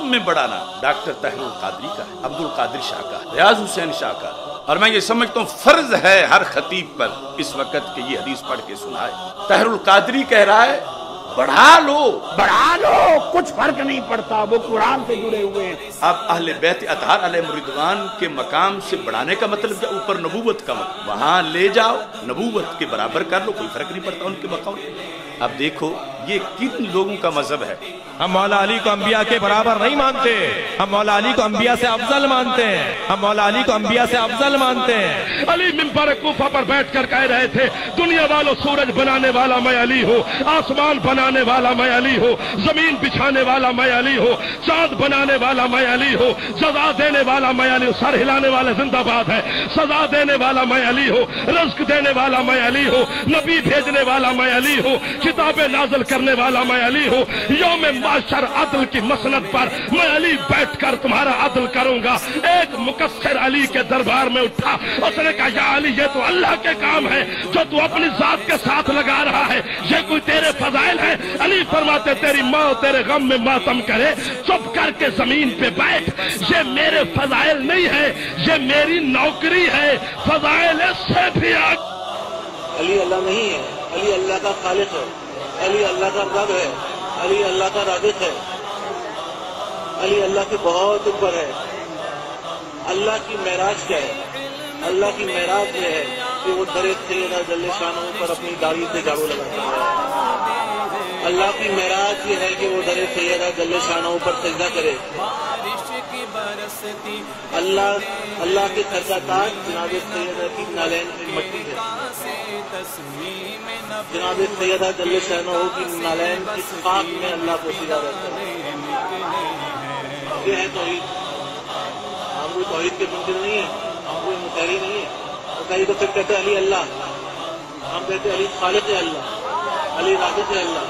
سب میں بڑھانا ڈاکٹر طاہر القادری کا ہے، عبد القادر شاہ کا ہے، ریاض حسین شاہ کا ہے، اور میں یہ سمجھتا ہوں فرض ہے ہر خطیب پر اس وقت کہ یہ حدیث پڑھ کے سنائے۔ طاہر القادری کہہ رہا ہے بڑھا لو، کچھ فرق نہیں پڑتا، وہ قرآن سے جڑے ہوئے ہیں۔ اب اہل بیت اطہار علیہ الرضوان کے مقام سے بڑھانے کا مطلب کیا؟ اوپر نبوت کا مطلب، وہاں لے جاؤ، نبوت کے برابر کر لو، کوئی فرق نہیں پڑتا ان کے مقام۔ اب دیکھو یہ کن لوگوں کا مذہب ہے۔ ہم مولا علی کو انبیاء کے برابر نہیں مانتے، ہم مولا علی کو انبیاء سے افضل مانتے ہیں، ہم مولا علی کو انبیاء سے افضل مانتے ہیں۔ علی منبر کوفہ پر بیٹھ کر کہہ رہے تھے دنیا والوں سورج بنانے والا میں علی ہوں، آسمان بنانے والا میں علی ہوں، زمین بچھانے والا میں علی ہوں، چاند بنانے والا میں علی ہوں، سزا دینے والا میں علی ہوں، سر ہلانے والے زندہ باد ہے، سزا دینے والا میں علی ہوں، رزق دینے والا میں علی ہوں، نبی بھیجنے والا میں علی ہوں، کتابیں نازل کرنے والا میں علی ہوں، یوم معاشر عدل کی مسند پر میں علی بیٹھ کر تمہارا عدل کروں گا۔ ایک مقصر علی کے دربار میں اٹھا، اس نے کہا یا علی یہ تو اللہ کے کام ہے جو تو اپنی ذات کے ساتھ لگا رہا ہے، یہ کوئی تیرے فضائل ہے؟ علی فرماتے تیری ماں تیرے غم میں ماتم کرے، چپ کر کے زمین پہ بیٹھ، یہ میرے فضائل نہیں ہے، یہ میری نوکری ہے، فضائل سے بھی علی اللہ نہیں ہے، علی اللہ کا خالق ہے، علی اللہ کا رب ہے، علی اللہ کا رازق ہے، علی اللہ کے بہت اوپر ہے۔ اللہ کی معراج کیا ہے؟ اللہ کی معراج یہ ہے کہ وہ در سیدہ جل شانہ پر اپنی داڑھی سے جھاڑو لگاتا ہے۔ اللہ کی معراج یہ ہے کہ وہ در سیدہ جل شانہ پر سجدہ کرے۔ اللہ کے سر کا تاج جناب سیدہ کی نالین کی مٹی ہے، جناب سیدہ جل شانہ کی نالین کی خاک میں اللہ کو سجدہ رہتا ہے۔ یہ ہے توحید۔ ہم کوئی توحید کے منکر نہیں ہیں، ہم کوئی متحری نہیں ہیں۔ تو کہیں تو پھر کہتے علی اللہ، ہم کہتے علی خالق اللہ، علی رازق اللہ،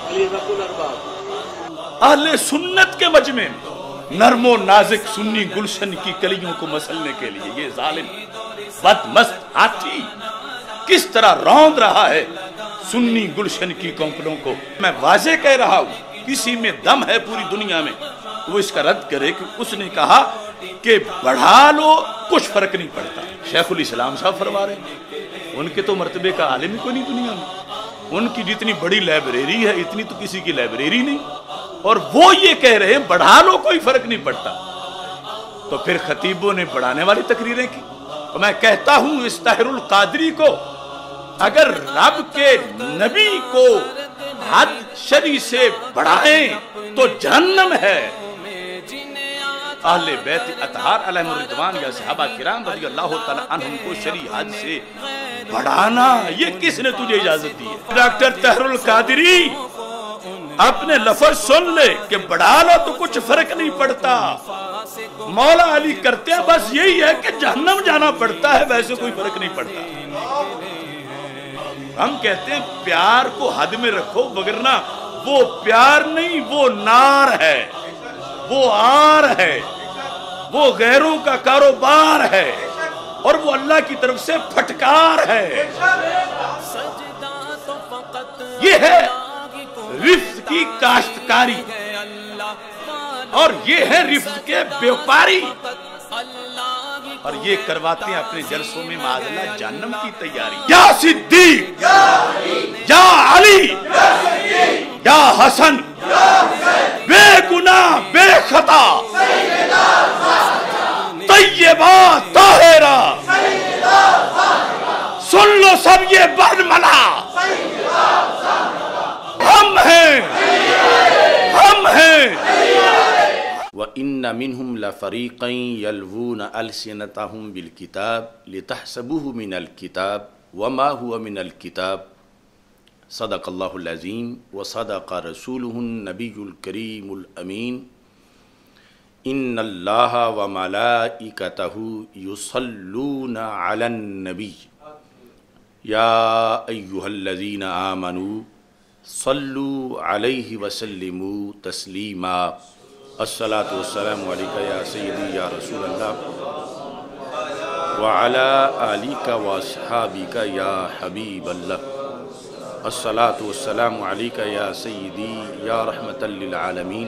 علی رب الارباب۔ اہل سنت کے مجمع میں نرم و نازک سنی گلشن کی کلیوں کو مسلنے کے لیے یہ ظالم بدمست ہاتھی کس طرح روند رہا ہے سنی گلشن کی کونپلوں کو۔ میں واضح کہہ رہا ہوں کسی میں دم ہے پوری دنیا میں وہ اس کا رد کرے کہ اس نے کہا کہ بڑھا لو کچھ فرق نہیں پڑتا۔ شیخ الاسلام صاحب فرما رہے ہیں ان کے تو مرتبے کا عالم ہی کوئی نہیں دنیا میں، ان کی جتنی بڑی لائبریری ہے اتنی تو کسی کی لائبریری نہیں، اور وہ یہ کہہ رہے ہیں بڑھا لو کوئی فرق نہیں پڑتا۔ تو پھر خطیبوں نے بڑھانے والی تقریریں کی۔ تو میں کہتا ہوں اس طاہر القادری کو اگر رب کے نبی کو حد شرعی سے بڑھائیں تو جہنم ہے۔ اہل بیت اطہار علیہ الرضوان یا صحابہ کرام رضی اللہ تعالی عنہم کو شرعی حد سے بڑھانا یہ کس نے تجھے اجازت دی ہے؟ ڈاکٹر طاہر القادری اپنے لفظ سن لے کہ بڑھا لو تو کچھ فرق نہیں پڑتا۔ مولا علی کرتے ہیں بس یہی ہے کہ جہنم جانا پڑتا ہے، ویسے کوئی فرق نہیں پڑتا۔ ہم کہتے ہیں پیار کو حد میں رکھو، وگرنہ وہ پیار نہیں وہ نار ہے، وہ آر ہے، وہ غیروں کا کاروبار ہے، اور وہ اللہ کی طرف سے پھٹکار ہے۔ یہ ہے رفت کی کاشتکاری، اور یہ ہے رفت کے بیوپاری، اور یہ کرواتے ہیں اپنے جلسوں میں معاذ اللہ جہنم کی تیاری۔ یا صدیق، یا علی، یا حسن، بے گناہ بے خطا، طیبہ طاہرہ، سن لو سب یہ برملا، ہم ہیں، ہم ہیں۔ وَإِنَّ مِنْهُمْ لَفَرِيقًا يَلْوُونَ أَلْسِنَتَهُمْ بِالْكِتَابِ لِتَحْسَبُوهُ مِنَ الْكِتَابِ وَمَا هُوَ مِنَ الْكِتَابِ صدق اللہ العظیم وصدق رسولہ النبی الکریم الامین۔ ان اللہ وملائکتہ یصلون علی النبی یا ایہا الذین آمنوا صلوا علیہ وسلموا تسلیما۔ الصلاة والسلام علیکہ یا سیدی یا رسول اللہ وعلی آلک واصحابک یا حبیب اللہ۔ الصلاة والسلام علیکہ یا سیدی یا رحمت للعالمین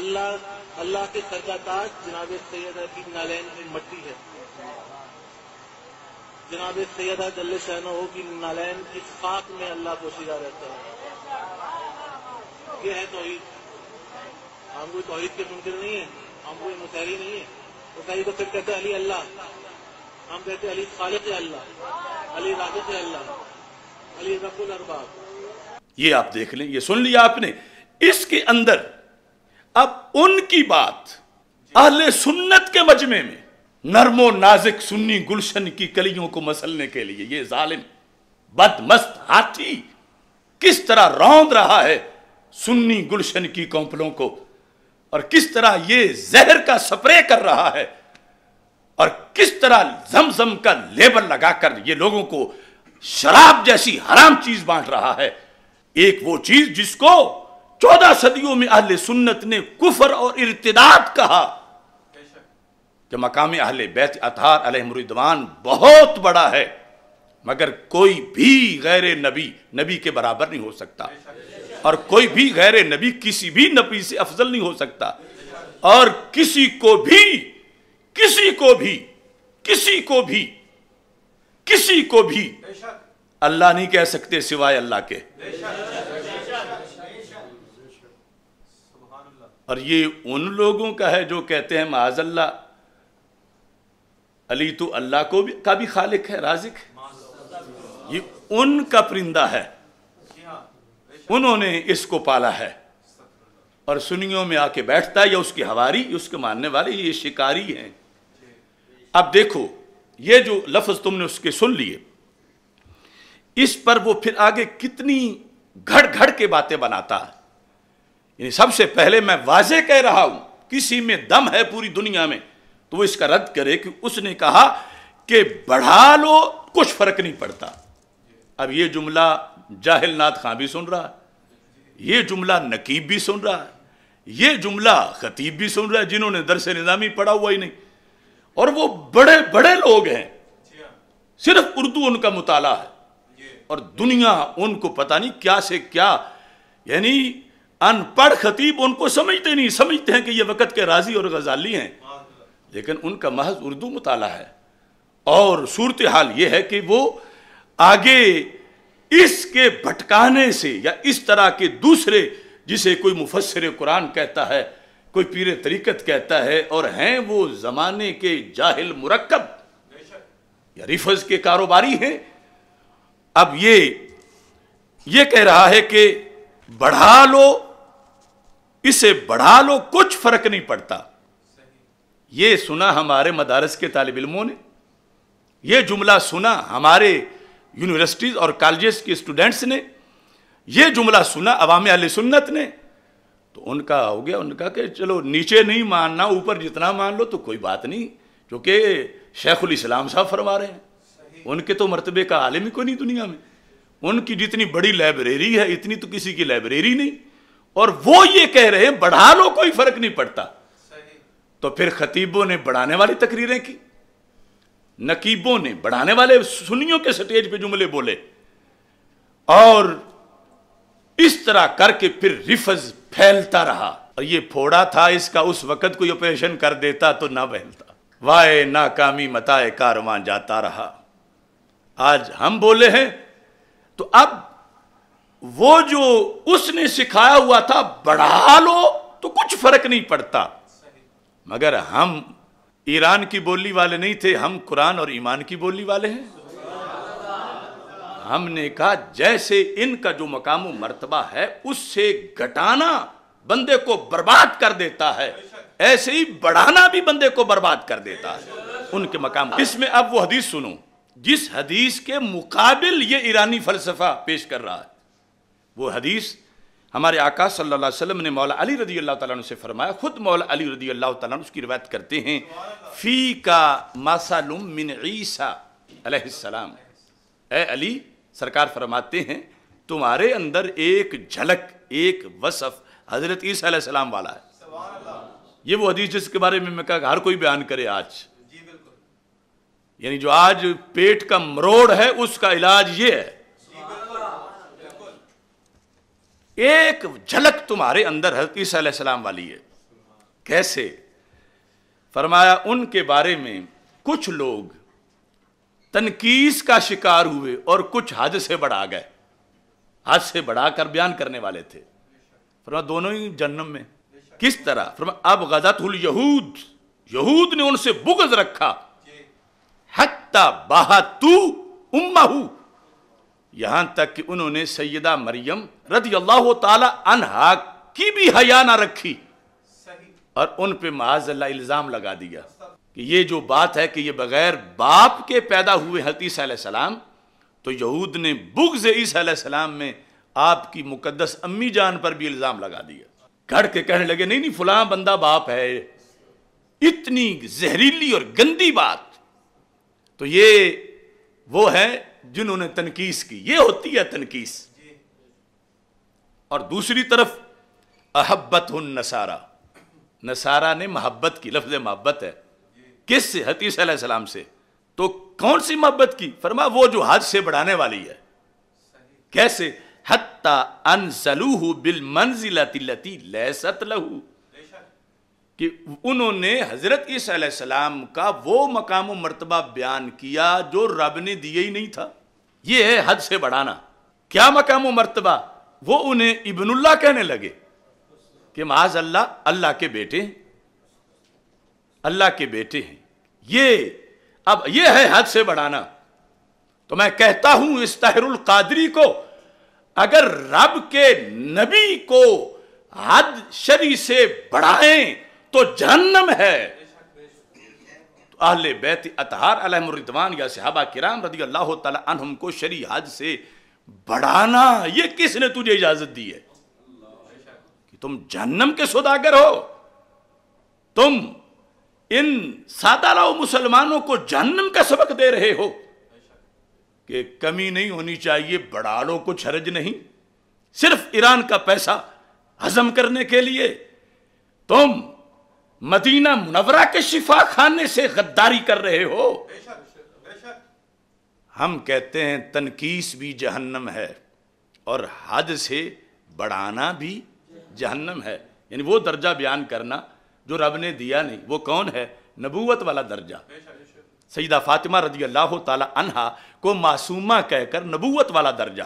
اللہ کے سر کا تاج جناب سیدہ کی نالین کی مٹی ہے، جناب سیدہ جل شانہ کی نالین کی خاک میں اللہ پوشیدہ رہتا ہے۔ یہ ہے توحید۔ ہم کوئی توحید کے منکر نہیں ہیں، ہم کوئی مسیحی نہیں ہیں۔ مسیحی تو پھر کہتے علی اللہ، ہم کہتے علی خالق اللہ، علی رازق اللہ، علی رب الارباب۔ یہ آپ دیکھ لیں، یہ سن لیا آپ نے۔ اس کے اندر اب ان کی بات اہل سنت کے مجمع میں نرم و نازک سنی گلشن کی کلیوں کو مسلنے کے لیے یہ ظالم بدمست ہاتھی کس طرح روند رہا ہے سنی گلشن کی کونپلوں کو، اور کس طرح یہ زہر کا سپرے کر رہا ہے، اور کس طرح زمزم کا لیبل لگا کر یہ لوگوں کو شراب جیسی حرام چیز بانٹ رہا ہے۔ ایک وہ چیز جس کو 14 صدیوں میں اہل سنت نے کفر اور ارتداد کہا، کہ مقام اہل بیت اطہار علیہم الرضوان بہت بڑا ہے، مگر کوئی بھی غیر نبی کے برابر نہیں ہو سکتا، اور کوئی بھی غیر نبی کسی بھی نبی سے افضل نہیں ہو سکتا، اور کسی کو بھی اللہ نہیں کہہ سکتے سوائے اللہ کے۔ اور یہ ان لوگوں کا ہے جو کہتے ہیں معاذ اللہ علی تو اللہ کا بھی خالق ہے، رازق ہے۔ یہ ان کا پرندہ ہے، انہوں نے اس کو پالا ہے، اور سنیوں میں آ کے بیٹھتا ہے، یا اس کی ہواری، اس کے ماننے والے یہ شکاری ہیں۔ اب دیکھو یہ جو لفظ تم نے اس کے سن لیے، اس پر وہ پھر آگے کتنی گھڑ گھڑ کے باتیں بناتا ہے۔ یعنی سب سے پہلے میں واضح کہہ رہا ہوں، کسی میں دم ہے پوری دنیا میں تو وہ اس کا رد کرے کہ اس نے کہا کہ بڑھا لو کچھ فرق نہیں پڑتا۔ اب یہ جملہ جاہل نات خان بھی سن رہا ہے، یہ جملہ نقیب بھی سن رہا ہے، یہ جملہ خطیب بھی سن رہا ہے جنہوں نے درس نظامی پڑھا ہوا ہی نہیں، اور وہ بڑے بڑے لوگ ہیں، صرف اردو ان کا مطالعہ ہے، اور دنیا ان کو پتہ نہیں کیا سے کیا، یعنی ان پڑھ خطیب ان کو سمجھتے نہیں، سمجھتے ہیں کہ یہ وقت کے رازی اور غزالی ہیں، لیکن ان کا محض اردو مطالعہ ہے۔ اور صورتحال یہ ہے کہ وہ آگے اس کے بھٹکانے سے، یا اس طرح کے دوسرے جسے کوئی مفسر قرآن کہتا ہے، کوئی پیر طریقت کہتا ہے، اور ہیں وہ زمانے کے جاہل مرکب یا رفض کے کاروباری ہیں، اب یہ کہہ رہا ہے کہ بڑھا لو، اسے بڑھا لو کچھ فرق نہیں پڑتا۔ یہ سنا ہمارے مدارس کے طالب علموں نے، یہ جملہ سنا ہمارے یونیورسٹیز اور کالجز کے اسٹوڈنٹس نے، یہ جملہ سنا عوام اہل سنت نے، تو ان کا ہو گیا، ان کا کہ چلو نیچے نہیں ماننا، اوپر جتنا مان لو تو کوئی بات نہیں، کیونکہ شیخ الاسلام صاحب فرما رہے ہیں، ان کے تو مرتبے کا عالم ہی کوئی نہیں دنیا میں، ان کی جتنی بڑی لائبریری ہے اتنی تو کسی کی لائبریری نہیں، اور وہ یہ کہہ رہے ہیں بڑھا لو کوئی فرق نہیں پڑتا۔ تو پھر خطیبوں نے بڑھانے والی تقریریں کی، نقیبوں نے بڑھانے والے سنیوں کے سٹیج پہ جملے بولے، اور اس طرح کر کے پھر رفض پھیلتا رہا، اور یہ پھوڑا تھا اس کا، اس وقت کوئی آپریشن کر دیتا تو نہ پھیلتا، وائے ناکامی متائے کارواں جاتا رہا۔ آج ہم بولے ہیں تو اب وہ جو اس نے سکھایا ہوا تھا بڑھا لو تو کچھ فرق نہیں پڑتا، مگر ہم ایران کی بولی والے نہیں تھے، ہم قرآن اور ایمان کی بولی والے ہیں۔ ہم نے کہا جیسے ان کا جو مقام و مرتبہ ہے اس سے گھٹانا بندے کو برباد کر دیتا ہے، ایسے ہی بڑھانا بھی بندے کو برباد کر دیتا ہے ان کے مقام۔ اس میں اب وہ حدیث سنو جس حدیث کے مقابل یہ ایرانی فلسفہ پیش کر رہا ہے۔ وہ حدیث ہمارے آقا صلی اللہ علیہ وسلم نے مولا علی رضی اللہ تعالیٰ عنہ سے فرمایا، خود مولا علی رضی اللہ تعالیٰ عنہ اس کی روایت کرتے ہیں، فی کا مثل من عیسیٰ علیہ السلام، اے علی سرکار فرماتے ہیں تمہارے اندر ایک جھلک، ایک وصف حضرت عیسیٰ علیہ السلام والا ہے۔ یہ وہ حدیث جس کے بارے میں کہا ہر کوئی بیان کرے آج، یعنی جو آج پیٹ کا مروڑ ہے اس کا علاج یہ ہے، ایک جھلک تمہارے اندر حضرت عیسیٰ علیہ السلام والی ہے۔ کیسے؟ فرمایا ان کے بارے میں کچھ لوگ تنقیس کا شکار ہوئے اور کچھ حد سے بڑھا گئے، حد سے بڑھا کر بیان کرنے والے تھے۔ فرمایا دونوں ہی جہنم میں۔ کس طرح؟ فرمایا اب غزت الیہود، یہود نے ان سے بغض رکھا، حتی بہتو امہ، یہاں تک کہ انہوں نے سیدہ مریم رضی اللہ تعالی عنہا کی بھی حیا نہ رکھی اور ان پہ معاذ اللہ الزام لگا دیا کہ یہ جو بات ہے کہ یہ بغیر باپ کے پیدا ہوئے حضرت عیسیٰ علیہ السلام، تو یہود نے بغض عیسیٰ علیہ السلام میں آپ کی مقدس امی جان پر بھی الزام لگا دیا۔ گھڑ کے کہنے لگے نہیں فلاں بندہ باپ ہے، اتنی زہریلی اور گندی بات۔ تو یہ وہ ہے جنہوں نے تنقیس کی، یہ ہوتی ہے تنقیس۔ اور دوسری طرف احبت النصارى، نصارہ نے محبت کی، لفظ محبت ہے، کس سے؟ حضرت عیسیٰ علیہ السلام سے۔ تو کون سی محبت کی؟ فرمایا وہ جو حد سے بڑھانے والی ہے۔ کیسے؟ حتی انزلوہ بالمنزلۃ التی لیست لہ، کہ انہوں نے حضرت عیسیٰ علیہ السلام کا وہ مقام و مرتبہ بیان کیا جو رب نے دیا ہی نہیں تھا۔ یہ ہے حد سے بڑھانا۔ کیا مقام و مرتبہ؟ وہ انہیں ابن اللہ کہنے لگے کہ معاذ اللہ، اللہ کے بیٹے ہیں، اللہ کے بیٹے ہیں۔ اب یہ ہے حد سے بڑھانا۔ تو میں کہتا ہوں اس طاہر القادری کو، اگر رب کے نبی کو حد شرعی سے بڑھائیں تو جہنم ہے، تو اہل بیت اطہار علیہم الرضوان یا صحابہ کرام رضی اللہ تعالی عنہم کو شرعی حد سے بڑھانا، یہ کس نے تجھے اجازت دی ہے کہ تم جہنم کے سوداگر ہو؟ تم ان سادہ لاؤ مسلمانوں کو جہنم کا سبق دے رہے ہو کہ کمی نہیں ہونی چاہیے، بڑھا لو، کچھ حرج نہیں، صرف ایران کا پیسہ ہضم کرنے کے لیے تم مدینہ منورہ کے شفا خانے سے غداری کر رہے ہو۔ ہم کہتے ہیں تنقیس بھی جہنم ہے اور حد سے بڑھانا بھی جہنم ہے، یعنی وہ درجہ بیان کرنا جو رب نے دیا نہیں۔ وہ کون ہے؟ نبوت والا درجہ۔ سیدہ فاطمہ رضی اللہ تعالی عنہا کو معصومہ کہہ کر نبوت والا درجہ،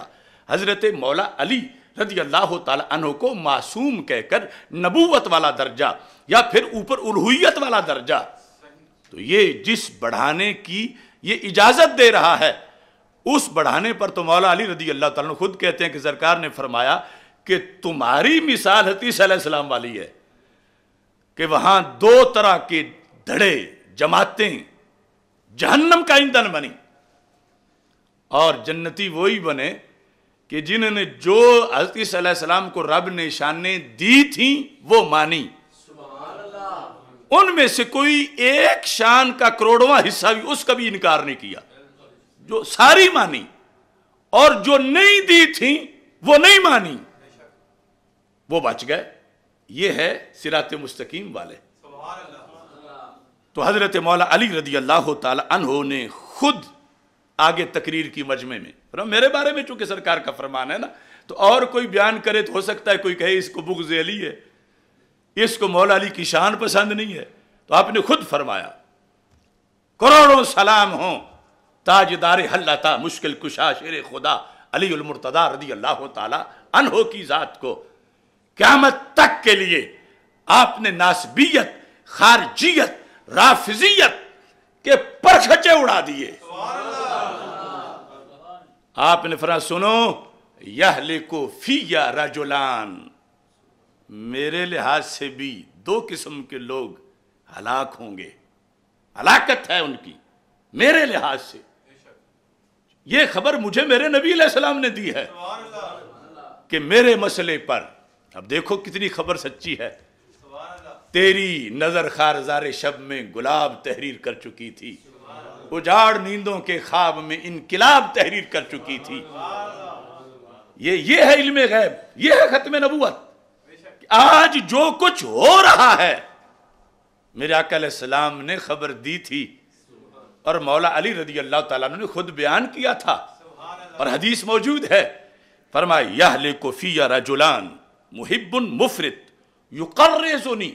حضرت مولا علی رضی اللہ تعالی عنہ کو معصوم کہہ کر نبوت والا درجہ، یا پھر اوپر الوہیت والا درجہ۔ تو یہ جس بڑھانے کی یہ اجازت دے رہا ہے، اس بڑھانے پر تو مولا علی رضی اللہ تعالیٰ عنہ خود کہتے ہیں کہ سرکار نے فرمایا کہ تمہاری مثال حضرت عیسیٰ علیہ السلام والی ہے کہ وہاں دو طرح کے دھڑے، جماعتیں جہنم کا ایندھن بنی، اور جنتی وہی بنے کہ جنہوں نے جو حضرت عیسیٰ علیہ السلام کو رب نے شانیں دی تھیں وہ مانی، ان میں سے کوئی ایک شان کا کروڑواں حصہ بھی اس کا بھی انکار نہیں کیا، جو ساری مانی، اور جو نہیں دی تھیں وہ نہیں مانی، وہ بچ گئے۔ یہ ہے صراط مستقیم والے۔ تو حضرت مولا علی رضی اللہ تعالی عنہ نے خود آگے تقریر کی مجمع میں، میرے بارے میں چونکہ سرکار کا فرمان ہے نا، تو اور کوئی بیان کرے تو ہو سکتا ہے کوئی کہے اس کو بغض علی ہے، اس کو مولا علی کی شان پسند نہیں ہے، تو آپ نے خود فرمایا کروڑوں سلام ہوں تاجدار حلتا مشکل کشا شیر خدا علی المرتضی رضی اللہ تعالی عنہ کی ذات کو، قیامت تک کے لیے آپ نے ناسبیت، خارجیت، رافضیت کے پرکھچے اڑا دیے۔ آپ نے فرمایا سنو، یہلکو فی رجلان، میرے لحاظ سے بھی دو قسم کے لوگ ہلاک ہوں گے، ہلاکت ہے ان کی میرے لحاظ سے۔ یہ خبر مجھے میرے نبی علیہ السلام نے دی ہے کہ میرے مسئلے پر، اب دیکھو کتنی خبر سچی ہے، تیری نظر خارزار شب میں گلاب تحریر کر چکی تھی، اجاڑ نیندوں کے خواب میں انقلاب تحریر کر چکی تھی۔ یہ ہے علم غیب، یہ ہے ختم نبوت۔ آج جو کچھ ہو رہا ہے میرے آقا علیہ السلام نے خبر دی تھی، اور مولا علی رضی اللہ تعالیٰ عنہ نے خود بیان کیا تھا، اور حدیث موجود ہے۔ فرمایا یہلک فی رجلان محب مفرط یقرزنی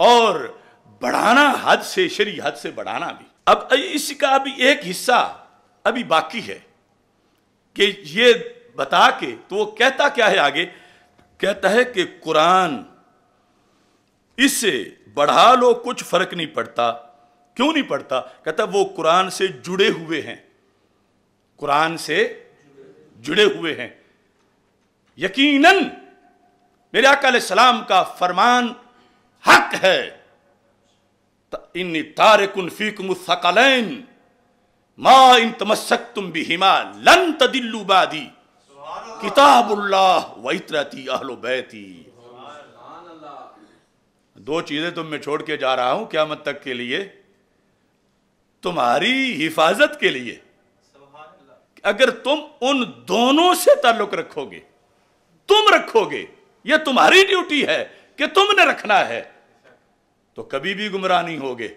اور بڑھانا حد سے، شرعی حد سے بڑھانا بھی۔ اب اس کا ابھی ایک حصہ ابھی باقی ہے کہ یہ بتا کے تو وہ کہتا کیا ہے آگے، کہتا ہے کہ قرآن اسے بڑھا لو کچھ فرق نہیں پڑتا۔ کیوں نہیں پڑتا؟ کہتا وہ قرآن سے جڑے ہوئے ہیں، قرآن سے جڑے ہوئے ہیں۔ یقیناً میرے آقا علیہ السلام کا فرمان حق ہے، انی تارک فیکم الثقلین ما ان تمسکتم بہما لن تدلوا بعدی کتاب اللہ و عترتی اہل بیتی۔ دو چیزیں تم میں چھوڑ کے جا رہا ہوں قیامت تک کے لیے، تمہاری حفاظت کے لیے۔ اگر تم ان دونوں سے تعلق رکھو گے، تم رکھو گے، یہ تمہاری ڈیوٹی ہے کہ تم نے رکھنا ہے، تو کبھی بھی گمراہ نہیں ہوگے۔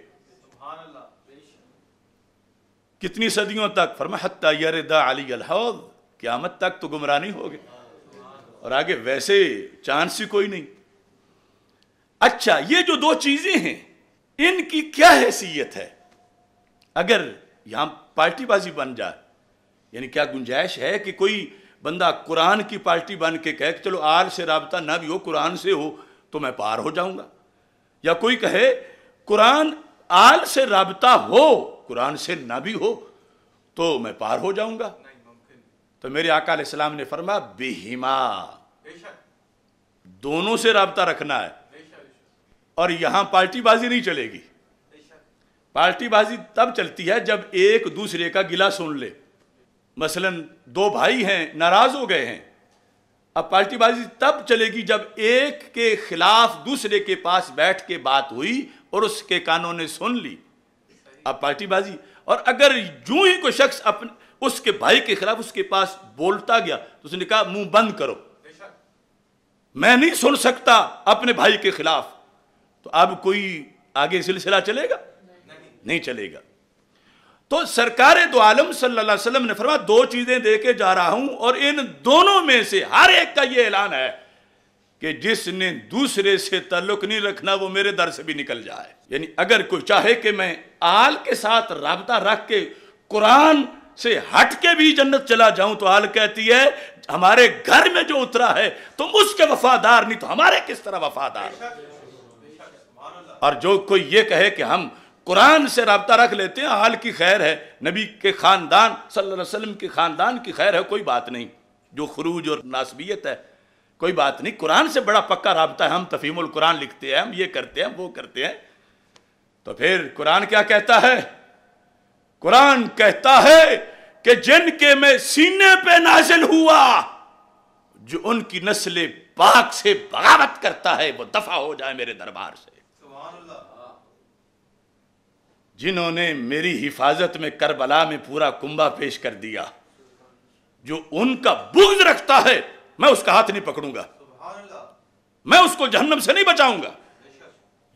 کتنی صدیوں تک؟ فرمایا حتی یرد علی الحوض، قیامت تک تو گمراہ نہیں ہوگے، اور آگے ویسے چانس ہی کوئی نہیں۔ اچھا، یہ جو دو چیزیں ہیں ان کی کیا حیثیت ہے؟ اگر یہاں پارٹی بازی بن جائے، یعنی کیا گنجائش ہے کہ کوئی بندہ قرآن کی پارٹی بن کے کہے کہ چلو آل سے رابطہ نہ بھی ہو، قرآن سے ہو تو میں پار ہو جاؤں گا، یا کوئی کہے قرآن آل سے رابطہ ہو قرآن سے نہ بھی ہو تو میں پار ہو جاؤں گا؟ تو میرے آقا علیہ السلام نے فرمایا بہما، دونوں سے رابطہ رکھنا ہے، اور یہاں پارٹی بازی نہیں چلے گی۔ پارٹی بازی تب چلتی ہے جب ایک دوسرے کا گلہ سن لے، مثلا دو بھائی ہیں ناراض ہو گئے ہیں، اب پارٹی بازی تب چلے گی جب ایک کے خلاف دوسرے کے پاس بیٹھ کے بات ہوئی اور اس کے کانوں نے سن لی، اب پارٹی بازی۔ اور اگر یوں ہی کوئی شخص اس کے بھائی کے خلاف اس کے پاس بولتا گیا تو اس نے کہا منہ بند کرو، میں نہیں سن سکتا اپنے بھائی کے خلاف، تو اب کوئی آگے سلسلہ چلے گا؟ نہیں چلے گا۔ تو سرکار دو عالم صلی اللہ علیہ وسلم نے فرمایا دو چیزیں دے کے جا رہا ہوں، اور ان دونوں میں سے ہر ایک کا یہ اعلان ہے کہ جس نے دوسرے سے تعلق نہیں رکھنا وہ میرے در سے بھی نکل جائے۔ یعنی اگر کوئی چاہے کہ میں آل کے ساتھ رابطہ رکھ کے قرآن سے ہٹ کے بھی جنت چلا جاؤں، تو آل کہتی ہے ہمارے گھر میں جو اترا ہے تم اس کے وفادار نہیں تو ہمارے کس طرح وفادار؟ اور جو کوئی یہ کہے کہ ہم قرآن سے رابطہ رکھ لیتے ہیں، حال کی خیر ہے، نبی کے خاندان صلی اللہ علیہ وسلم کے خاندان کی خیر ہے، کوئی بات نہیں، جو خروج اور ناسبیت ہے کوئی بات نہیں، قرآن سے بڑا پکا رابطہ ہے، ہم تفہیم القرآن لکھتے ہیں، ہم یہ کرتے ہیں وہ کرتے ہیں۔ تو پھر قرآن کیا کہتا ہے؟ قرآن کہتا ہے کہ جن کے میں سینے پہ نازل ہوا، جو ان کی نسل پاک سے بغاوت کرتا ہے وہ دفع ہو جائے میرے دربار سے۔ جنہوں نے میری حفاظت میں کربلا میں پورا کنبہ پیش کر دیا، جو ان کا بغض رکھتا ہے میں اس کا ہاتھ نہیں پکڑوں گا، میں اس کو جہنم سے نہیں بچاؤں گا۔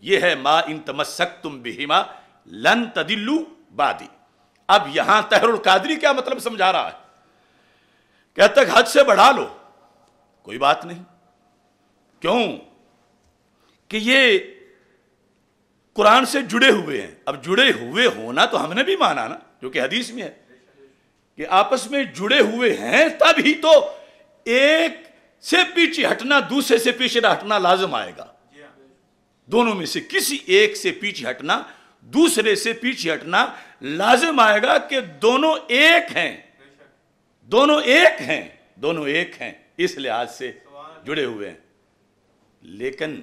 یہ ہے ما ان تمسکتم بہما لن تدلوا بعدی۔ اب یہاں طاہر القادری کیا مطلب سمجھا رہا ہے؟ کہتا ہے حد سے بڑھا لو، کوئی بات نہیں۔ کیوں؟ کہ یہ قرآن سے جڑے ہوئے ہیں۔ اب جڑے ہوئے ہونا تو ہم نے بھی مانا نا، جو کہ حدیث میں ہے کہ آپس میں جڑے ہوئے ہیں، تب ہی تو ایک سے پیچھے ہٹنا دوسرے سے پیچھے ہٹنا لازم آئے گا۔ دونوں میں سے کسی ایک سے پیچھے ہٹنا دوسرے سے پیچھے ہٹنا لازم آئے گا کہ دونوں ایک ہیں، دونوں ایک ہیں، دونوں ایک ہیں، اس لحاظ سے جڑے ہوئے ہیں۔ لیکن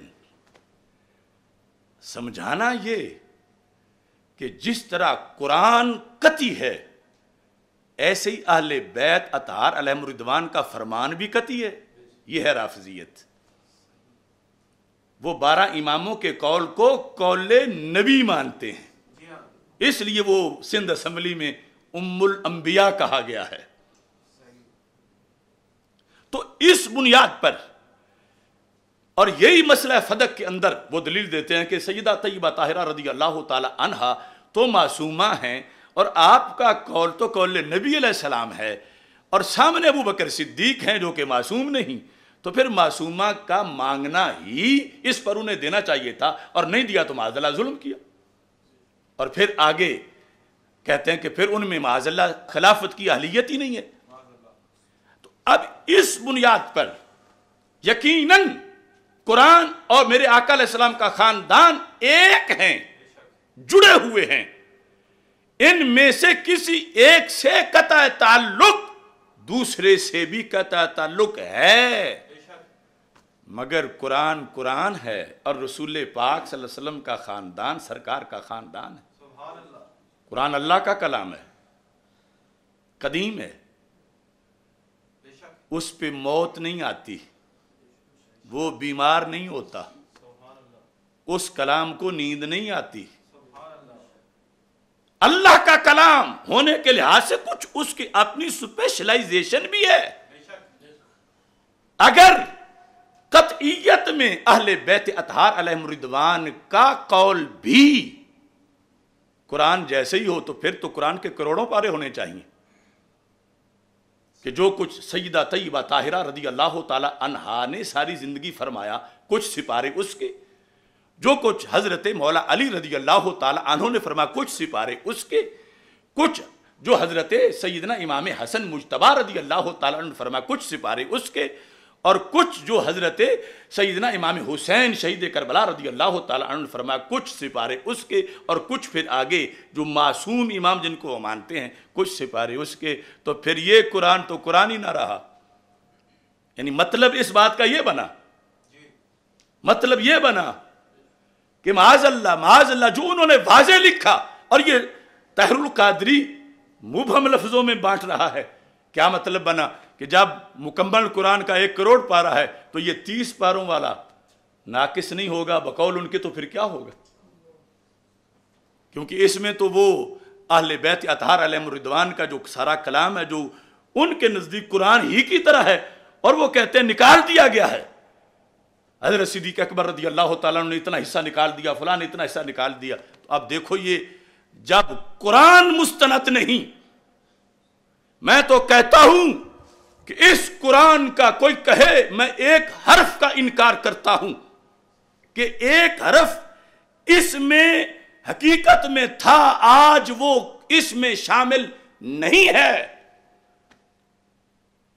سمجھانا یہ کہ جس طرح قرآن قطعی ہے، ایسے ہی اہل بیت اطہار علیہم الرضوان کا فرمان بھی قطعی ہے۔ یہ ہے رافضیت۔ وہ 12 اماموں کے قول کو قول نبی مانتے ہیں، اس لیے وہ سندھ اسمبلی میں ام الانبیاء کہا گیا ہے۔ تو اس بنیاد پر، اور یہی مسئلہ فدق کے اندر وہ دلیل دیتے ہیں کہ سیدہ طیبہ طاہرہ رضی اللہ تعالی عنہا تو معصومہ ہیں، اور آپ کا قول تو قول نبی علیہ السلام ہے، اور سامنے ابو بکر صدیق ہیں جو کہ معصوم نہیں، تو پھر معصومہ کا مانگنا ہی اس پر انہیں دینا چاہیے تھا، اور نہیں دیا تو معاذ اللہ ظلم کیا۔ اور پھر آگے کہتے ہیں کہ پھر ان میں معاذ اللہ خلافت کی اہلیت ہی نہیں ہے۔ تو اب اس بنیاد پر یقیناً قرآن اور میرے آقا علیہ السلام کا خاندان ایک ہیں، جڑے ہوئے ہیں، ان میں سے کسی ایک سے قطع تعلق دوسرے سے بھی قطع تعلق ہے، مگر قرآن قرآن ہے اور رسول پاک صلی اللہ علیہ وسلم کا خاندان سرکار کا خاندان ہے۔ قرآن اللہ کا کلام ہے، قدیم ہے، اس پہ موت نہیں آتی، وہ بیمار نہیں ہوتا، اس کلام کو نیند نہیں آتی۔ اللہ کا کلام ہونے کے لحاظ سے کچھ اس کی اپنی سپیشلائزیشن بھی ہے۔ اگر قطعیت میں اہل بیت اطہار علیہم الرضوان کا قول بھی قرآن جیسے ہی ہو تو پھر تو قرآن کے کروڑوں پارے ہونے چاہیے کہ جو کچھ سیدہ طیبہ طاہرہ رضی اللہ تعالی عنہا نے ساری زندگی فرمایا کچھ سپارے اس کے، جو کچھ حضرت مولا علی رضی اللہ تعالی عنہ نے فرمایا کچھ سپارے اس کے، کچھ جو حضرت سیدنا امام حسن مجتبی رضی اللہ تعالی عنہ نے فرمایا کچھ سپارے اس کے، اور کچھ جو حضرت سیدنا امام حسین شہید کربلا رضی اللہ تعالی عنہ نے فرمایا کچھ سپارے اس کے، اور کچھ پھر آگے جو معصوم امام جن کو مانتے ہیں کچھ سپارے اس کے۔ تو پھر یہ قرآن تو قرآن ہی نہ رہا۔ یعنی مطلب اس بات کا یہ بنا، مطلب یہ بنا کہ معاذ اللہ جو انہوں نے واضح لکھا، اور یہ طاہر القادری مبہم لفظوں میں بانٹ رہا ہے، کیا مطلب بنا کہ جب مکمل قرآن کا 1 کروڑ پارہ ہے تو یہ 30 پاروں والا ناقص نہیں ہوگا بقول ان کے، تو پھر کیا ہوگا؟ کیونکہ اس میں تو وہ اہل بیت اطہار علیہم الرضوان کا جو سارا کلام ہے جو ان کے نزدیک قرآن ہی کی طرح ہے، اور وہ کہتے ہیں نکال دیا گیا ہے، حضرت صدیق اکبر رضی اللہ تعالیٰ نے اتنا حصہ نکال دیا، فلاں نے اتنا حصہ نکال دیا۔ تو اب دیکھو یہ جب قرآن مستند نہیں، میں تو کہتا ہوں کہ اس قرآن کا کوئی کہے میں ایک حرف کا انکار کرتا ہوں کہ ایک حرف اس میں حقیقت میں تھا، آج وہ اس میں شامل نہیں ہے،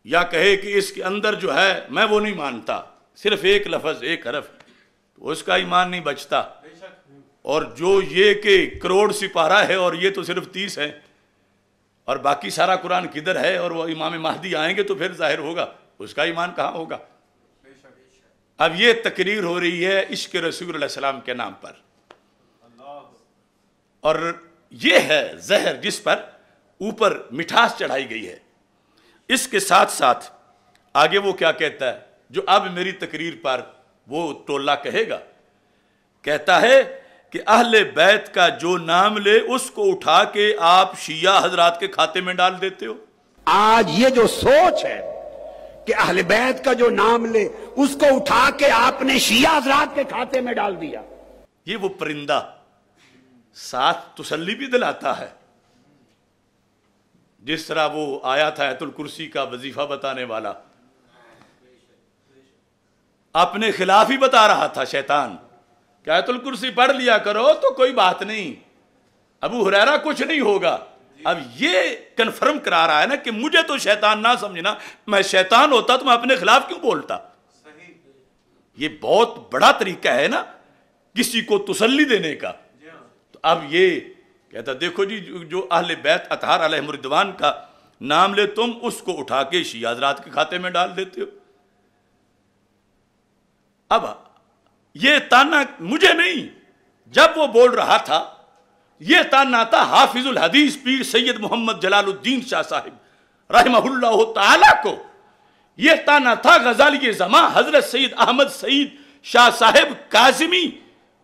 یا کہے کہ اس کے اندر جو ہے میں وہ نہیں مانتا، صرف ایک لفظ ایک حرف، تو اس کا ایمان نہیں بچتا۔ اور جو یہ کہ کروڑ سپارہ ہے اور یہ تو صرف 30 ہے، اور باقی سارا قرآن کدھر ہے، اور وہ امام مہدی آئیں گے تو پھر ظاہر ہوگا، اس کا ایمان کہاں ہوگا؟ اب یہ تقریر ہو رہی ہے عشق رسول اللہ علیہ السلام کے نام پر، اور یہ ہے زہر جس پر اوپر مٹھاس چڑھائی گئی ہے۔ اس کے ساتھ ساتھ آگے وہ کیا کہتا ہے جو اب میری تقریر پر وہ ٹولہ کہے گا، کہتا ہے کہ اہل بیت کا جو نام لے اس کو اٹھا کے آپ شیعہ حضرات کے کھاتے میں ڈال دیتے ہو۔ آج یہ جو سوچ ہے کہ اہل بیت کا جو نام لے اس کو اٹھا کے آپ نے شیعہ حضرات کے کھاتے میں ڈال دیا، یہ وہ پرندہ ساتھ تسلی بھی دلاتا ہے، جس طرح وہ آیا تھا آیت الکرسی کا وظیفہ بتانے والا، اپنے خلاف ہی بتا رہا تھا شیطان کہ آیت الکرسی پڑھ لیا کرو تو کوئی بات نہیں، ابو ہریرہ کچھ نہیں ہوگا۔ اب یہ کنفرم کرا رہا ہے نا کہ مجھے تو شیطان نہ سمجھنا، میں شیطان ہوتا تو میں اپنے خلاف کیوں بولتا؟ یہ بہت بڑا طریقہ ہے نا کسی کو تسلی دینے کا۔ تو اب یہ کہتا دیکھو جی جو اہل بیت اطہار علیہم الرضوان کا نام لے تم اس کو اٹھا کے شیعہ حضرات کے کھاتے میں ڈال دیتے ہو۔ اب یہ تانا مجھے نہیں، جب وہ بول رہا تھا یہ تانا تھا حافظ الحدیث پیر سید محمد جلال الدین شاہ صاحب رحمہ اللہ تعالی کو، یہ تانا تھا غزالی زمان حضرت سید احمد سعید شاہ صاحب کاظمی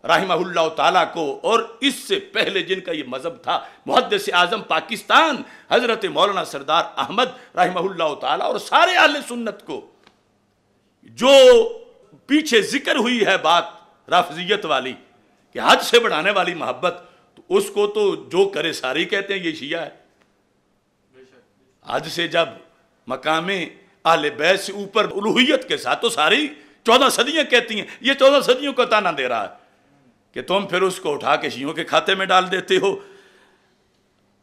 رحمہ اللہ تعالیٰ کو، اور اس سے پہلے جن کا یہ مذہب تھا محدث اعظم پاکستان حضرت مولانا سردار احمد رحمہ اللہ تعالیٰ، اور سارے اہل سنت کو۔ جو پیچھے ذکر ہوئی ہے بات رافضیت والی کہ حد سے بڑھانے والی محبت، تو اس کو تو جو کرے ساری کہتے ہیں یہ شیعہ ہے۔ حد سے جب مقام اہل بیت سے اوپر الوہیت کے ساتھ تو ساری 14 صدیاں کہتی ہیں. یہ 14 صدیوں کا تانا دے رہا ہے کہ تم پھر اس کو اٹھا کے شیعوں کے کھاتے میں ڈال دیتے ہو.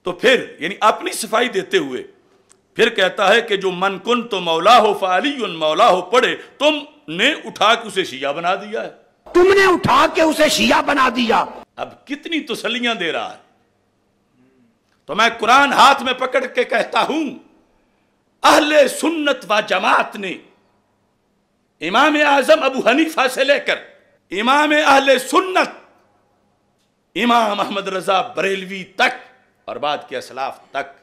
تو پھر یعنی اپنی صفائی دیتے ہوئے پھر کہتا ہے کہ جو من کن تو مولا ہو فعلی مولا ہو پڑھے، تم نے اٹھا کے اسے شیعہ بنا دیا ہے. تم نے اٹھا کے اسے شیعہ بنا دیا. اب کتنی تسلیاں دے رہا ہے. تو میں قرآن ہاتھ میں پکڑ کے کہتا ہوں، اہل سنت و جماعت نے امام اعظم ابو حنیفہ سے لے کر امام اہل سنت امام احمد رضا بریلوی تک اور بعد کے اسلاف تک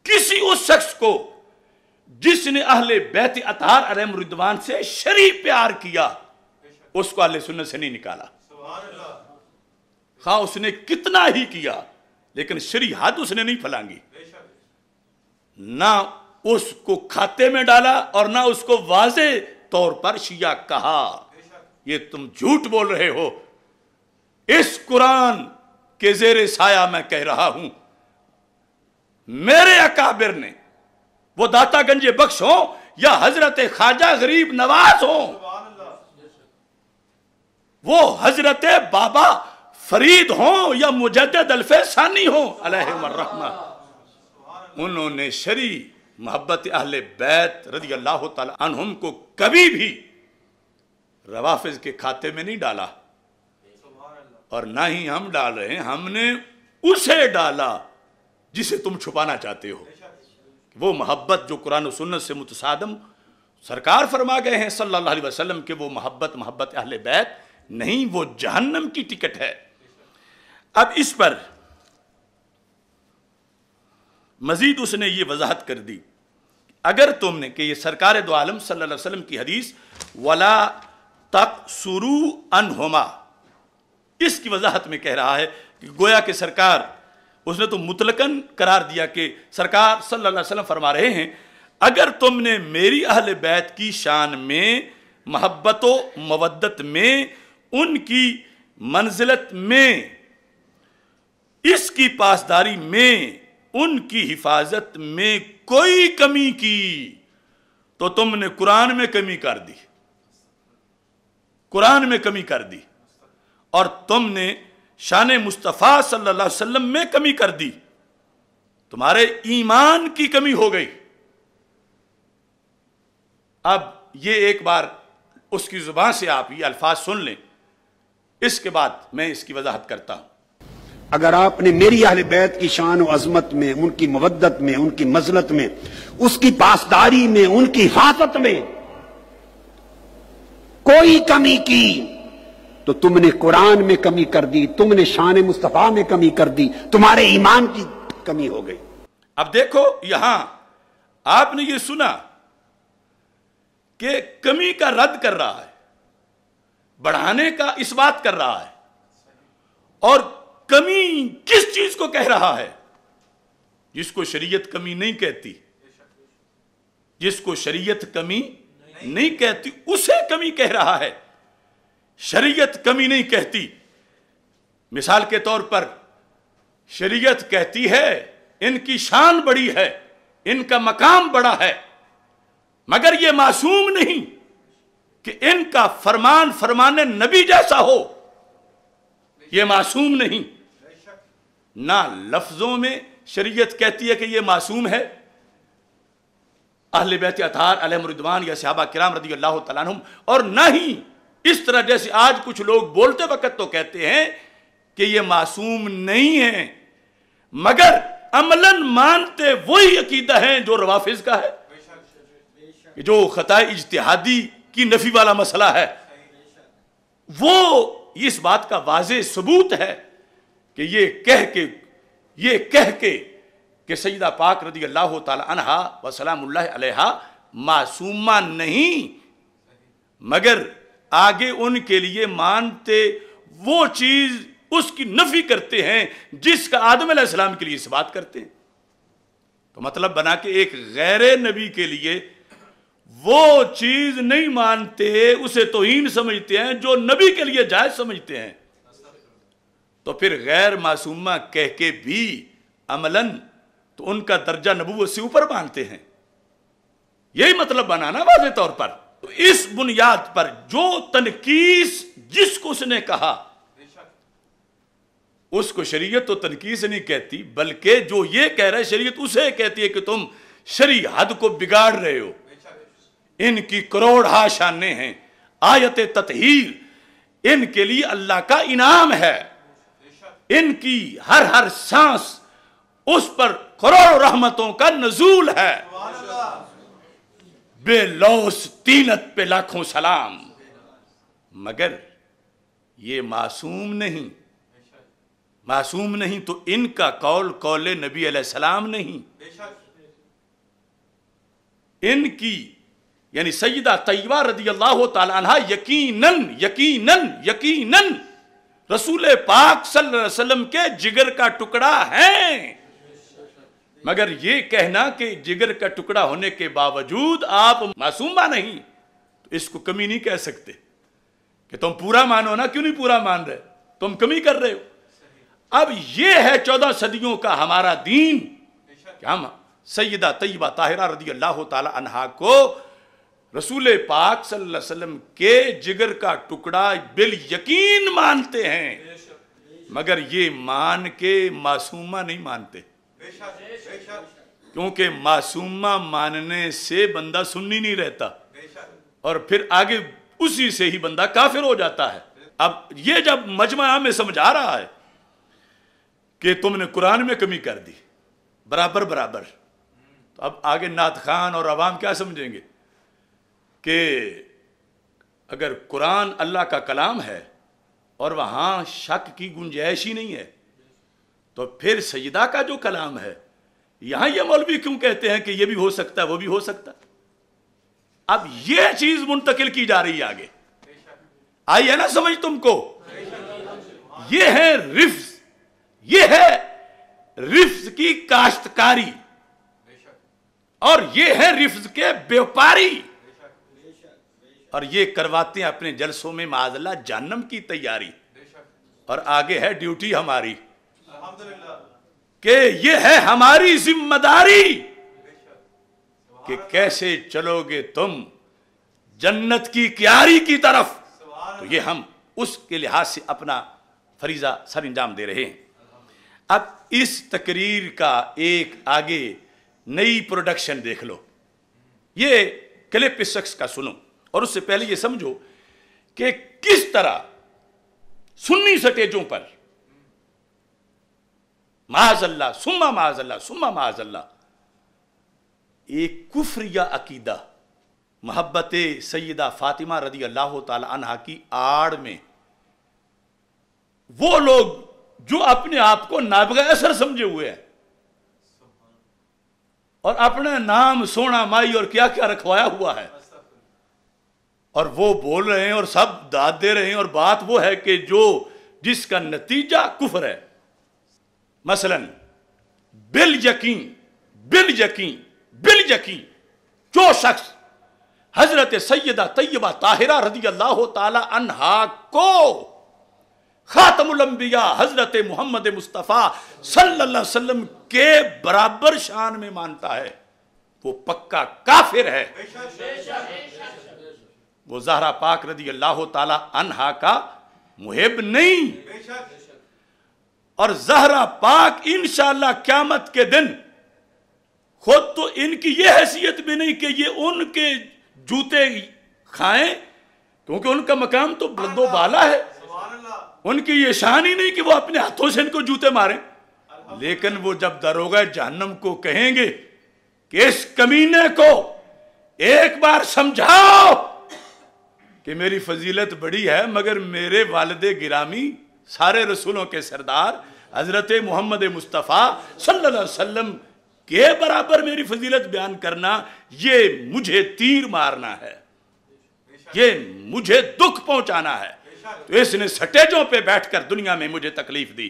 کسی اس شخص کو جس نے اہل بیت اطہار علیہم رضوان سے شرعی پیار کیا، اس کو اہل سنت سے نہیں نکالا. خواہ اس نے کتنا ہی کیا لیکن شرعی حد اس نے نہیں پھلانگی. نہ اس کو کھاتے میں ڈالا اور نہ اس کو واضح طور پر شیعہ کہا. یہ تم جھوٹ بول رہے ہو. اس قرآن کے زیر سایہ میں کہہ رہا ہوں، میرے اکابر نے، وہ داتا گنج بخش ہوں یا حضرت خواجہ غریب نواز ہوں، وہ حضرت بابا فرید ہوں یا مجدد الفیض ثانی ہوں علیہم الرحمہ، انہوں نے شرعی محبت اہل بیت رضی اللہ تعالی عنہم کو کبھی بھی روافض کے کھاتے میں نہیں ڈالا. اور نہ ہی ہم ڈال رہے ہیں، ہم نے اسے ڈالا جسے تم چھپانا چاہتے ہو. وہ محبت جو قرآن و سنت سے متصادم سرکار فرما گئے ہیں صلی اللہ علیہ وسلم کہ وہ محبت اہل بیت نہیں، وہ جہنم کی ٹکٹ ہے. اب اس پر مزید اس نے یہ وضاحت کر دی، اگر تم نے کہ یہ سرکار دو عالم صلی اللہ علیہ وسلم کی حدیث وَلَا تَقْصُرُوا عَنْهُمَا، اس کی وضاحت میں کہہ رہا ہے کہ گویا کہ سرکار، اس نے تو مطلقاً قرار دیا کہ سرکار صلی اللہ علیہ وسلم فرما رہے ہیں اگر تم نے میری اہل بیت کی شان میں، محبت و مودت میں، ان کی منزلت میں، اس کی پاسداری میں، ان کی حفاظت میں کوئی کمی کی تو تم نے قرآن میں کمی کر دی، قرآن میں کمی کر دی، اور تم نے شان مصطفیٰ صلی اللہ علیہ وسلم میں کمی کر دی، تمہارے ایمان کی کمی ہو گئی. اب یہ ایک بار اس کی زبان سے آپ یہ الفاظ سن لیں، اس کے بعد میں اس کی وضاحت کرتا ہوں. اگر آپ نے میری اہل بیت کی شان و عظمت میں، ان کی مودت میں، ان کی منزلت میں، اس کی پاسداری میں، ان کی حفاظت میں کوئی کمی کی تو تم نے قرآن میں کمی کر دی، تم نے شان مصطفیٰ میں کمی کر دی، تمہارے ایمان کی کمی ہو گئی. اب دیکھو یہاں آپ نے یہ سنا کہ کمی کا رد کر رہا ہے، بڑھانے کا اس بات کر رہا ہے. اور کمی کس چیز کو کہہ رہا ہے؟ جس کو شریعت کمی نہیں کہتی، جس کو شریعت کمی نہیں کہتی اسے کمی کہہ رہا ہے. شریعت کمی نہیں کہتی. مثال کے طور پر شریعت کہتی ہے ان کی شان بڑی ہے، ان کا مقام بڑا ہے، مگر یہ معصوم نہیں کہ ان کا فرمان فرمان نبی جیسا ہو. یہ معصوم نہیں. نہ لفظوں میں شریعت کہتی ہے کہ یہ معصوم ہے، اہل بیت اطہار علیہم رضوان یا صحابہ کرام رضی اللہ تعالیٰ عنہم، اور نہ ہی اس طرح جیسے آج کچھ لوگ بولتے وقت تو کہتے ہیں کہ یہ معصوم نہیں ہیں، مگر عملاً مانتے وہی عقیدہ ہیں جو روافض کا ہے، جو خطا اجتہادی کی نفی والا مسئلہ ہے. وہ اس بات کا واضح ثبوت ہے کہ یہ کہہ کے کہ سیدہ پاک رضی اللہ تعالی عنہا و سلام اللہ علیہا معصومہ نہیں، مگر آگے ان کے لیے مانتے وہ چیز اس کی نفی کرتے ہیں جس کا آدم علیہ السلام کے لیے اس بات کرتے ہیں. تو مطلب بنا کہ ایک غیر نبی کے لیے وہ چیز نہیں مانتے، اسے توہین سمجھتے ہیں جو نبی کے لیے جائز سمجھتے ہیں. تو پھر غیر معصومہ کہہ کے بھی عملاً تو ان کا درجہ نبوت سے اوپر مانتے ہیں. یہی مطلب بنانا واضح طور پر. تو اس بنیاد پر جو تنقیص جس کو اس نے کہا اس کو شریعت تو تنقیص نہیں کہتی، بلکہ جو یہ کہہ رہا ہے شریعت اسے کہتی ہے کہ تم شرعی حد کو بگاڑ رہے ہو. ان کی کروڑ ہا شانیں ہیں. آیت تطہیر ان کے لیے اللہ کا انعام ہے. ان کی ہر سانس اس پر کروڑ رحمتوں کا نزول ہے. بے لوث طینت پہ لاکھوں سلام. مگر یہ معصوم نہیں. معصوم نہیں تو ان کا قول نبی علیہ السلام نہیں. ان کی یعنی سیدہ طیبہ رضی اللہ تعالی عنہ یقیناً رسول پاک صلی اللہ علیہ وسلم کے جگر کا ٹکڑا ہیں. مگر یہ کہنا کہ جگر کا ٹکڑا ہونے کے باوجود آپ معصومہ نہیں، تو اس کو کمی نہیں کہہ سکتے کہ تم پورا مانو نا. کیوں نہیں پورا مان رہے؟ تم کمی کر رہے ہو. اب یہ ہے 14 صدیوں کا ہمارا دین کہ ہم سیدہ طیبہ طاہرہ رضی اللہ تعالی عنہا کو رسول پاک صلی اللہ علیہ وسلم کے جگر کا ٹکڑا بالیقین مانتے ہیں، مگر یہ مان کے معصومہ نہیں مانتے. کیونکہ معصومہ ماننے سے بندہ سنی نہیں رہتا اور پھر آگے اسی سے ہی بندہ کافر ہو جاتا ہے. اب یہ جب مجمع میں سمجھا رہا ہے کہ تم نے قرآن میں کمی کر دی برابر، تو اب آگے نعت خان اور عوام کیا سمجھیں گے کہ اگر قرآن اللہ کا کلام ہے اور وہاں شک کی گنجائش ہی نہیں ہے تو پھر سیدہ کا جو کلام ہے یہاں یہ مولوی کیوں کہتے ہیں کہ یہ بھی ہو سکتا ہے وہ بھی ہو سکتا ہے. اب یہ چیز منتقل کی جا رہی ہے آگے. آئی ہے نا سمجھ تم کو؟ یہ ہے رفض، یہ ہے رفض کی کاشتکاری اور یہ ہے رفض کے بیوپاری. اور یہ کرواتے ہیں اپنے جلسوں میں معاذ اللہ جہنم کی تیاری. اور آگے ہے ڈیوٹی ہماری کہ یہ ہے ہماری ذمہ داری کہ کیسے چلو گے تم جنت کی کیاری کی طرف. تو یہ ہم اس کے لحاظ سے اپنا فریضہ سر انجام دے رہے ہیں. اب اس تقریر کا ایک آگے نئی پروڈکشن دیکھ لو. یہ کلپ اس شخص کا سنو اور اس سے پہلے یہ سمجھو کہ کس طرح سنی سٹیجوں پر معاذ اللہ ثم معاذ اللہ ثم معاذ اللہ ایک کفریہ عقیدہ محبت سیدہ فاطمہ رضی اللہ تعالی عنہا کی آڑ میں وہ لوگ جو اپنے آپ کو نابغہ اثر سمجھے ہوئے ہیں اور اپنا نام سونا مائی اور کیا کیا رکھوایا ہوا ہے اور وہ بول رہے ہیں اور سب داد دے رہے ہیں اور بات وہ ہے کہ جو جس کا نتیجہ کفر ہے. مثلا بالیقین جو شخص حضرت سیدہ طیبہ طاہرہ رضی اللہ تعالی عنہا کو خاتم الانبیاء حضرت محمد مصطفیٰ صلی اللہ علیہ وسلم کے برابر شان میں مانتا ہے وہ پکا کافر ہے. وہ زہرا پاک رضی اللہ تعالی عنہا کا محب نہیں. اور زہرا پاک انشاءاللہ قیامت کے دن خود تو ان کی یہ حیثیت بھی نہیں کہ یہ ان کے جوتے کھائیں کیونکہ ان کا مقام تو بلند و بالا ہے. ان کی یہ شان ہی نہیں کہ وہ اپنے ہاتھوں سے ان کو جوتے ماریں. لیکن وہ جب داروغہ جہنم کو کہیں گے کہ اس کمینے کو ایک بار سمجھاؤ کہ میری فضیلت بڑی ہے مگر میرے والد گرامی سارے رسولوں کے سردار حضرت محمد مصطفیٰ صلی اللہ علیہ وسلم کے برابر میری فضیلت بیان کرنا یہ مجھے تیر مارنا ہے، یہ مجھے دکھ پہنچانا ہے. تو اس نے سٹیجوں پہ بیٹھ کر دنیا میں مجھے تکلیف دی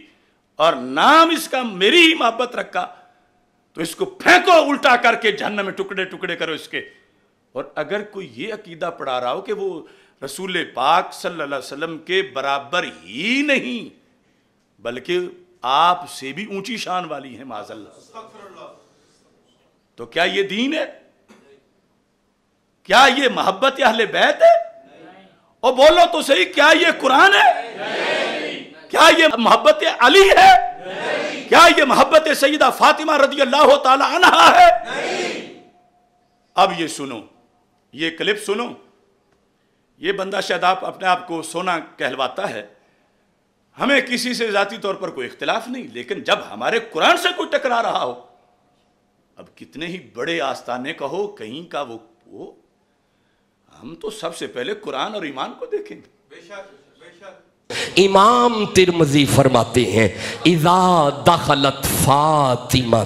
اور نام اس کا میری ہی محبت رکھا تو اس کو پھینکو الٹا کر کے جہنم میں ٹکڑے ٹکڑے کرو اس کے. اور اگر کوئی یہ عقیدہ پڑھا رہا ہو کہ وہ رسول پاک صلی اللہ علیہ وسلم کے برابر ہی نہیں بلکہ آپ سے بھی اونچی شان والی ہیں معاذ اللہ، تو کیا یہ دین ہے؟ کیا یہ محبت اہل بیت ہے؟ اور بولو تو صحیح، کیا یہ قرآن ہے؟ کیا یہ محبت علی ہے؟ کیا یہ محبت سیدہ فاطمہ رضی اللہ تعالی عنہا ہے؟ اب یہ سنو، یہ کلپ سنو. یہ بندہ شاید اپنے آپ کو سونا کہلواتا ہے. ہمیں کسی سے ذاتی طور پر کوئی اختلاف نہیں، لیکن جب ہمارے قرآن سے کوئی ٹکرا رہا ہو، اب کتنے ہی بڑے آستانے کا ہو، کہیں کا وہ ہم تو سب سے پہلے قرآن اور ایمان کو دیکھیں گے. امام ترمذی فرماتے ہیں اذا دخلت فاطمہ،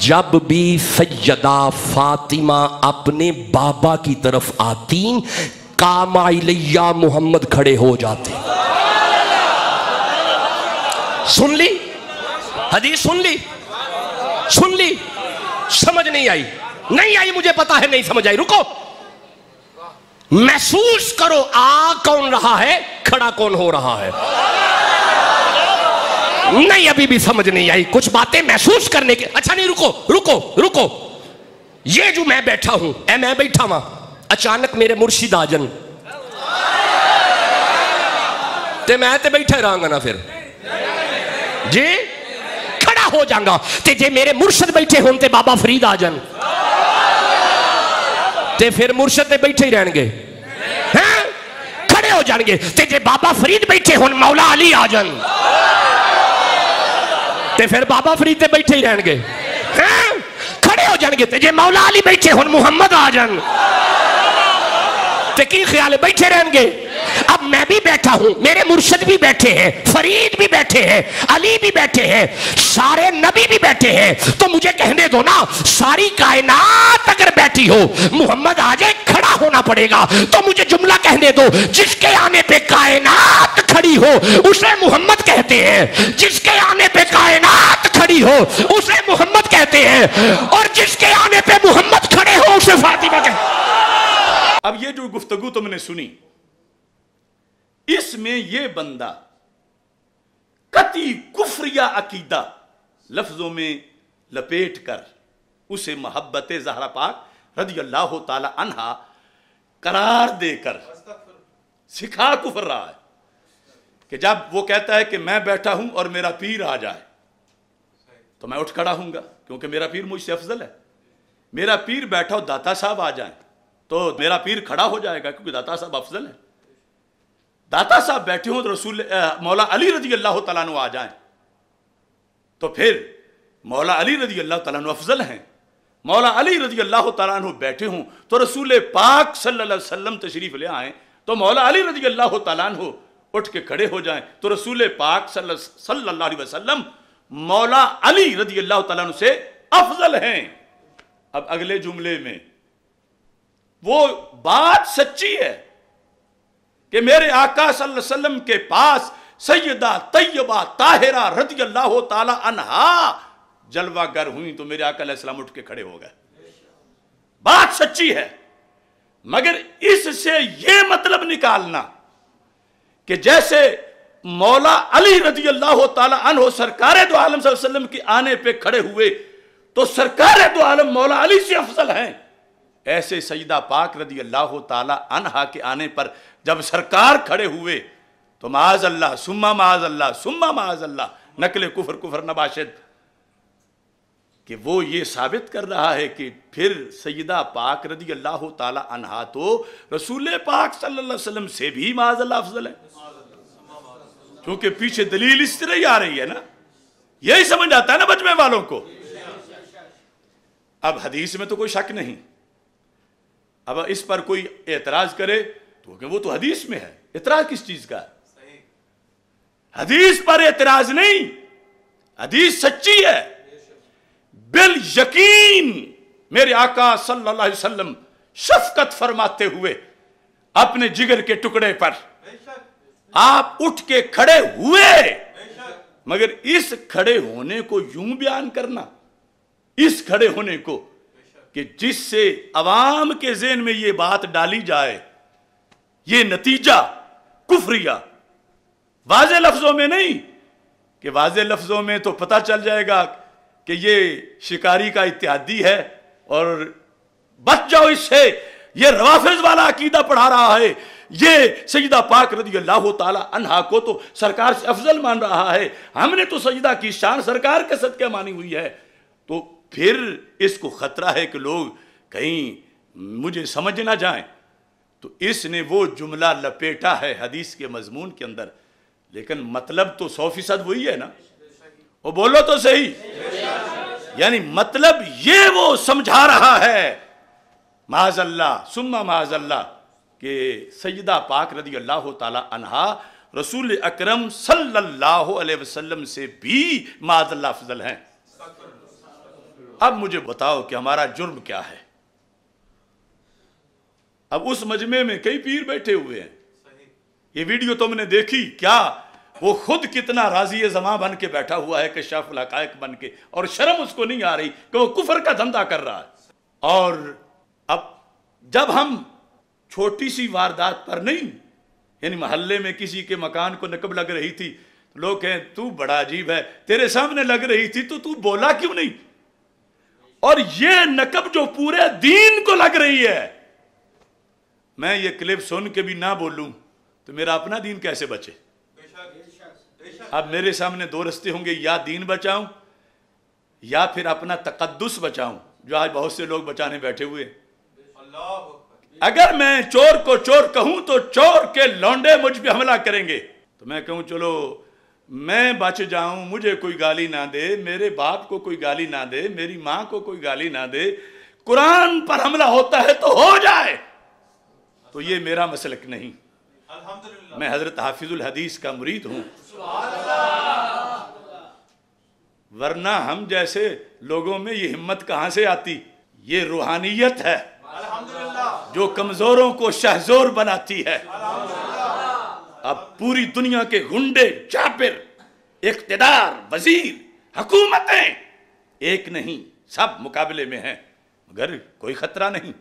جب بھی سیدہ فاطمہ اپنے بابا کی طرف آتی، قام الیہ محمد کھڑے ہو جاتے. سن لی حدیث، سن لی سمجھ نہیں آئی مجھے پتا ہے نہیں سمجھ آئی. رکو، محسوس کرو آ کون رہا ہے، کھڑا کون ہو رہا ہے. نہیں ابھی بھی سمجھ نہیں آئی، کچھ باتیں محسوس کرنے کے. اچھا نہیں، رکو. یہ جو میں بیٹھا ہوں، میں بیٹھا ہوں، اچانک میرے مرشد آ جن تے میں تے بیٹھا رہاں گا نا، پھر جی کھڑا ہو جاؤں گا. تے جے میرے مرشد بیٹھے ہوں تے بابا فرید آ جن تے پھر مرشد تے بیٹھے ہی رہن گے، کھڑے ہو جان گے. تے جے بابا فرید بیٹھے ہوں مولا علی آ جان تے پھر بابا فرید تے بیٹھے ہی رہن گے، کھڑے ہو جان گے. تے جے مولا علی بیٹھے ہوں محمد آ جان تے کی خیال ہے بیٹھے رہن گے. اب میں بھی بیٹھا ہوں، میرے مرشد بھی بیٹھے ہیں، فرید بھی بیٹھے ہیں، علی بھی بیٹھے ہیں، سارے نبی بھی بیٹھے ہیں. تو مجھے کہنے دو نا، ساری کائنات اگر بیٹھی ہو، محمد آ جائے کھڑا ہونا پڑے گا. تو مجھے جملہ کہنے دو، جس کے آنے پہ کائنات کھڑی ہو اسے محمد کہتے ہیں، جس کے آنے پہ کائنات کھڑی ہو اسے محمد کہتے ہیں، اور جس کے آنے پہ محمد کھڑے ہو اسے فاطمہ کہتے ہیں. اب یہ جو گفتگو تم نے سنی، اس میں یہ بندہ قطعی کفریہ عقیدہ لفظوں میں لپیٹ کر اسے محبت زہرا پاک رضی اللہ تعالی عنہا قرار دے کر سکھا کفر رہا ہے کہ جب وہ کہتا ہے کہ میں بیٹھا ہوں اور میرا پیر آ جائے تو میں اٹھ کھڑا ہوں گا، کیونکہ میرا پیر مجھ سے افضل ہے. میرا پیر بیٹھا ہو، داتا صاحب آ جائیں تو میرا پیر کھڑا ہو جائے گا، کیونکہ داتا صاحب افضل ہے. داتا صاحب بیٹھے ہوں تو رسول مولا علی رضی اللہ تعالیٰ عنہ آ جائیں تو پھر مولا علی رضی اللہ تعالیٰ عنہ افضل ہیں. مولا علی رضی اللہ تعالیٰ عنہ بیٹھے ہوں تو رسول پاک صلی اللہ علیہ وسلم تشریف لے آئیں تو مولا علی رضی اللہ تعالیٰ عنہ اٹھ کے کھڑے ہو جائیں تو رسول پاک صلی اللہ علیہ وسلم مولا علی رضی اللہ تعالیٰ عنہ سے افضل ہیں. اب اگلے جملے میں وہ بات سچی ہے کہ میرے آقا صلی اللہ علیہ وسلم کے پاس سیدہ طیبہ طاہرہ رضی اللہ تعالی عنہا جلوہ گر ہوئیں تو میرے آقا علیہ السلام اٹھ کے کھڑے ہو گئے. بات سچی ہے، مگر اس سے یہ مطلب نکالنا کہ جیسے مولا علی رضی اللہ تعالی عنہ سرکار دو عالم صلی اللہ علیہ وسلم کے آنے پہ کھڑے ہوئے تو سرکار دو عالم مولا علی سے افضل ہیں، ایسے سیدہ پاک رضی اللہ تعالی عنہا کے آنے پر جب سرکار کھڑے ہوئے تو معاذ اللہ ثم معاذ اللہ ثم معاذ اللہ نقل کفر نباشد کہ وہ یہ ثابت کر رہا ہے کہ پھر سیدہ پاک رضی اللہ تعالی عنہا تو رسول پاک صلی اللہ علیہ وسلم سے بھی معاذ اللہ افضل ہے. کیونکہ پیچھے دلیل اس طرح ہی آ رہی ہے نا، یہی سمجھ آتا ہے نا مجمع والوں کو. اب حدیث میں تو کوئی شک نہیں، اب اس پر کوئی اعتراض کرے تو کہ وہ تو حدیث میں ہے، اعتراض کس چیز کا ہے؟ حدیث پر اعتراض نہیں، حدیث سچی ہے. بالیقین میرے آقا صلی اللہ علیہ وسلم شفقت فرماتے ہوئے اپنے جگر کے ٹکڑے پر آپ اٹھ کے کھڑے ہوئے، مگر اس کھڑے ہونے کو یوں بیان کرنا، اس کھڑے ہونے کو کہ جس سے عوام کے ذہن میں یہ بات ڈالی جائے، یہ نتیجہ کفریہ واضح لفظوں میں نہیں کہ واضح لفظوں میں تو پتہ چل جائے گا کہ یہ شکاری کا اتحادی ہے اور بچ جاؤ اس سے، یہ روافظ والا عقیدہ پڑھا رہا ہے، یہ سیدہ پاک رضی اللہ تعالی عنہا کو تو سرکار سے افضل مان رہا ہے، ہم نے تو سجدہ کی شان سرکار کے صدقے مانی ہوئی ہے، تو پھر اس کو خطرہ ہے کہ لوگ کہیں مجھے سمجھ نہ جائیں، تو اس نے وہ جملہ لپیٹا ہے حدیث کے مضمون کے اندر، لیکن مطلب تو 100% وہی ہے نا، وہ بولو تو صحیح، یعنی مطلب یہ وہ سمجھا رہا ہے معاذ اللہ ثم معاذ اللہ کہ سیدہ پاک رضی اللہ تعالی عنہا رسول اکرم صلی اللہ علیہ وسلم سے بھی معاذ اللہ افضل ہیں۔ اب مجھے بتاؤ کہ ہمارا جرم کیا ہے؟ اب اس مجمع میں کئی پیر بیٹھے ہوئے ہیں، یہ ویڈیو تم نے دیکھی کیا؟ وہ خود کتنا راضی زماں بن کے بیٹھا ہوا ہے کشاف الحقائق بن کے، اور شرم اس کو نہیں آ رہی کہ وہ کفر کا دھندا کر رہا ہے۔ اور اب جب ہم چھوٹی سی واردات پر نہیں، یعنی محلے میں کسی کے مکان کو نقب لگ رہی تھی، لوگ کہیں تو بڑا عجیب ہے، تیرے سامنے لگ رہی تھی تو بولا کیوں نہیں؟ اور یہ نقب جو پورے دین کو لگ رہی ہے، میں یہ کلپ سن کے بھی نہ بولوں تو میرا اپنا دین کیسے بچے؟ اب میرے سامنے دو رستے ہوں گے، یا دین بچاؤں یا پھر اپنا تقدس بچاؤں، جو آج بہت سے لوگ بچانے بیٹھے ہوئے۔ اگر میں چور کو چور کہوں تو چور کے لونڈے مجھ پہ حملہ کریں گے، تو میں کہوں چلو میں بچ جاؤں، مجھے کوئی گالی نہ دے، میرے باپ کو کوئی گالی نہ دے، میری ماں کو کوئی گالی نہ دے، قرآن پر حملہ ہوتا ہے تو ہو جائے، تو یہ میرا مسلک نہیں۔ میں حضرت حافظ الحدیث کا مرید ہوں، ورنہ ہم جیسے لوگوں میں یہ ہمت کہاں سے آتی؟ یہ روحانیت ہے جو کمزوروں کو شہزور بناتی ہے۔ اب پوری دنیا کے گنڈے، چاپر، اقتدار، وزیر، حکومتیں ایک نہیں، سب مقابلے میں ہیں، مگر کوئی خطرہ نہیں۔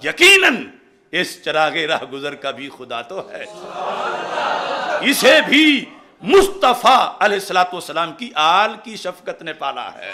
یقیناً اس چراغ راہ گزر کا بھی خدا تو ہے، اسے بھی مصطفیٰ علیہ السلام کی آل کی شفقت نے پالا ہے۔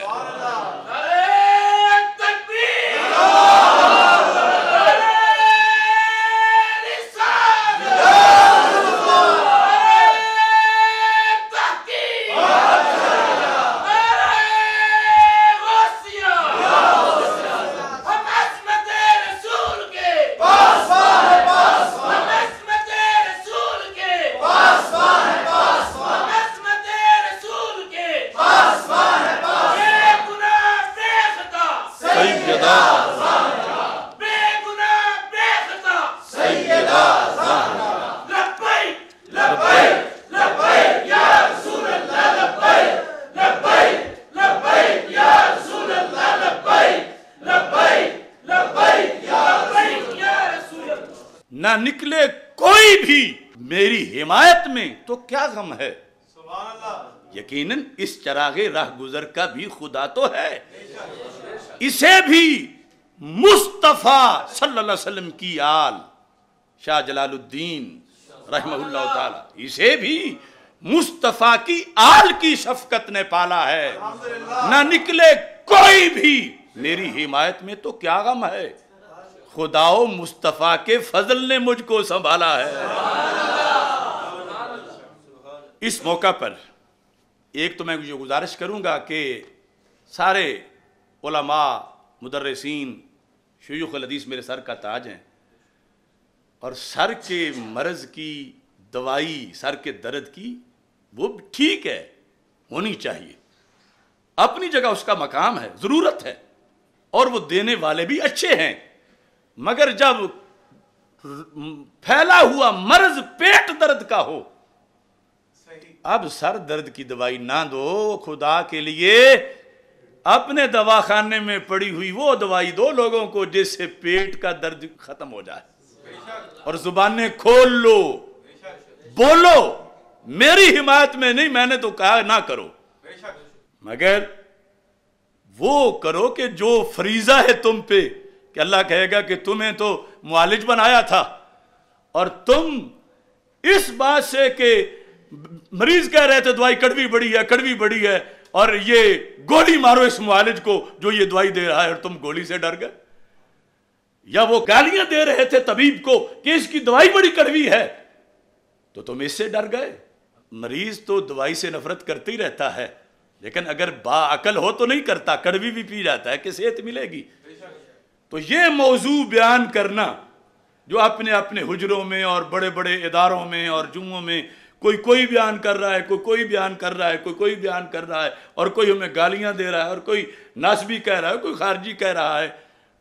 نہ نکلے کوئی بھی میری حمایت میں تو کیا غم ہے؟ یقیناً اس چراغ راہ گزر کا بھی خدا تو ہے، اسے بھی مصطفیٰ صلی اللہ علیہ وسلم کی آل شاہ جلال الدین رحمہ اللہ تعالی، اسے بھی مصطفیٰ کی آل کی شفقت نے پالا ہے۔ نہ نکلے کوئی بھی میری حمایت میں تو کیا غم ہے، خدا و مصطفیٰ کے فضل نے مجھ کو سنبھالا ہے۔ اس موقع پر ایک تو میں یہ گزارش کروں گا کہ سارے علماء، مدرسین، شیوخ الحدیث میرے سر کا تاج ہیں، اور سر کے مرض کی دوائی، سر کے درد کی، وہ ٹھیک ہے، ہونی چاہیے، اپنی جگہ اس کا مقام ہے، ضرورت ہے، اور وہ دینے والے بھی اچھے ہیں، مگر جب پھیلا ہوا مرض پیٹ درد کا ہو، اب سر درد کی دوائی نہ دو، خدا کے لیے اپنے دواخانے میں پڑی ہوئی وہ دوائی دو لوگوں کو جس سے پیٹ کا درد ختم ہو جائے، اور زبانیں کھول لو، بولو، میری حمایت میں نہیں، میں نے تو کہا نہ کرو، مگر وہ کرو کہ جو فریضہ ہے تم پہ، کہ اللہ کہے گا کہ تمہیں تو معالج بنایا تھا، اور تم اس بات سے کہ مریض کہہ رہے تھے دوائی کڑوی بڑی ہے، کڑوی بڑی ہے، اور یہ گولی مارو اس معالج کو جو یہ دوائی دے رہا ہے، اور تم گولی سے ڈر گئے۔ یا وہ گالیاں دے رہے تھے طبیب کو کہ اس کی دوائی بڑی کڑوی ہے، تو تم اس سے ڈر گئے؟ مریض تو دوائی سے نفرت کرتے ہی رہتا ہے، لیکن اگر باعقل ہو تو نہیں کرتا، کڑوی بھی پی جاتا ہے کہ صحت ملے گی۔ تو یہ موضوع بیان کرنا جو اپنے اپنے حجروں میں اور بڑے بڑے اداروں میں اور جمعوں میں کوئی بیان کر رہا ہے، کوئی بیان کر رہا ہے، کوئی بیان کر رہا ہے، اور کوئی ہمیں گالیاں دے رہا ہے، اور کوئی ناسبی کہہ رہا ہے، کوئی خارجی کہہ رہا ہے،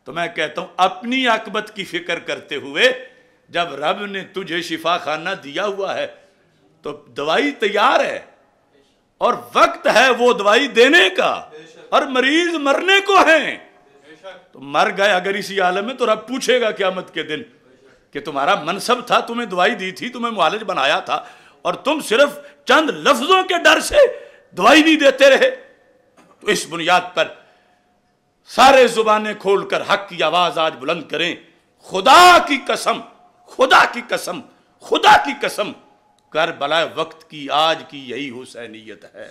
تو میں کہتا ہوں اپنی عاقبت کی فکر کرتے ہوئے جب رب نے تجھے شفا خانہ دیا ہوا ہے تو دوائی تیار ہے اور وقت ہے وہ دوائی دینے کا، اور مریض مرنے کو ہیں، تو مر گئے اگر اسی عالم میں تو رب پوچھے گا قیامت کے دن کہ تمہارا منصب تھا، تمہیں دوائی دی تھی، تمہیں معالج بنایا تھا، اور تم صرف چند لفظوں کے ڈر سے دوائی نہیں دیتے رہے۔ تو اس بنیاد پر سارے زبانیں کھول کر حق کی آواز آج بلند کریں، خدا کی قسم، خدا کی قسم، خدا کی قسم، کربلا وقت کی آج کی یہی حسینیت ہے۔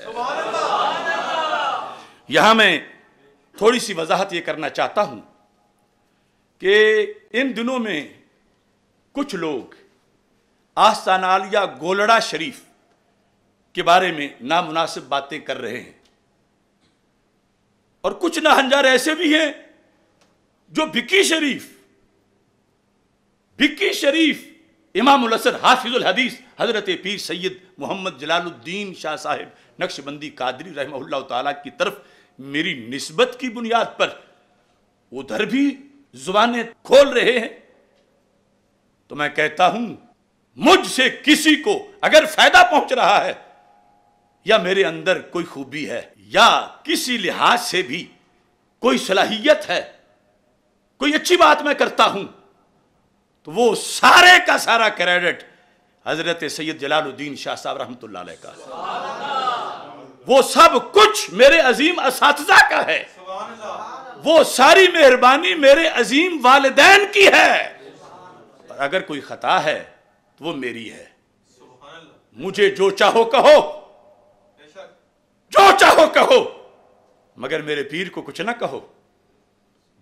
یہاں میں تھوڑی سی وضاحت یہ کرنا چاہتا ہوں کہ ان دنوں میں کچھ لوگ آستان عالیہ گولڑا شریف کے بارے میں نامناسب باتیں کر رہے ہیں، اور کچھ ناہنجار ایسے بھی ہیں جو بھکی شریف امام الاسر حافظ الحدیث حضرت پیر سید محمد جلال الدین شاہ صاحب نقشبندی قادری رحمہ اللہ تعالیٰ کی طرف میری نسبت کی بنیاد پر ادھر بھی زبانیں کھول رہے ہیں، تو میں کہتا ہوں مجھ سے کسی کو اگر فائدہ پہنچ رہا ہے، یا میرے اندر کوئی خوبی ہے، یا کسی لحاظ سے بھی کوئی صلاحیت ہے، کوئی اچھی بات میں کرتا ہوں، تو وہ سارے کا سارا کریڈٹ حضرت سید جلال الدین شاہ صاحب رحمۃ اللہ علیہ کا، وہ سب کچھ میرے عظیم اساتذہ کا ہے، وہ ساری مہربانی میرے عظیم والدین کی ہے، اور اگر کوئی خطا ہے تو وہ میری ہے۔ مجھے جو چاہو کہو، جو چاہو کہو، مگر میرے پیر کو کچھ نہ کہو،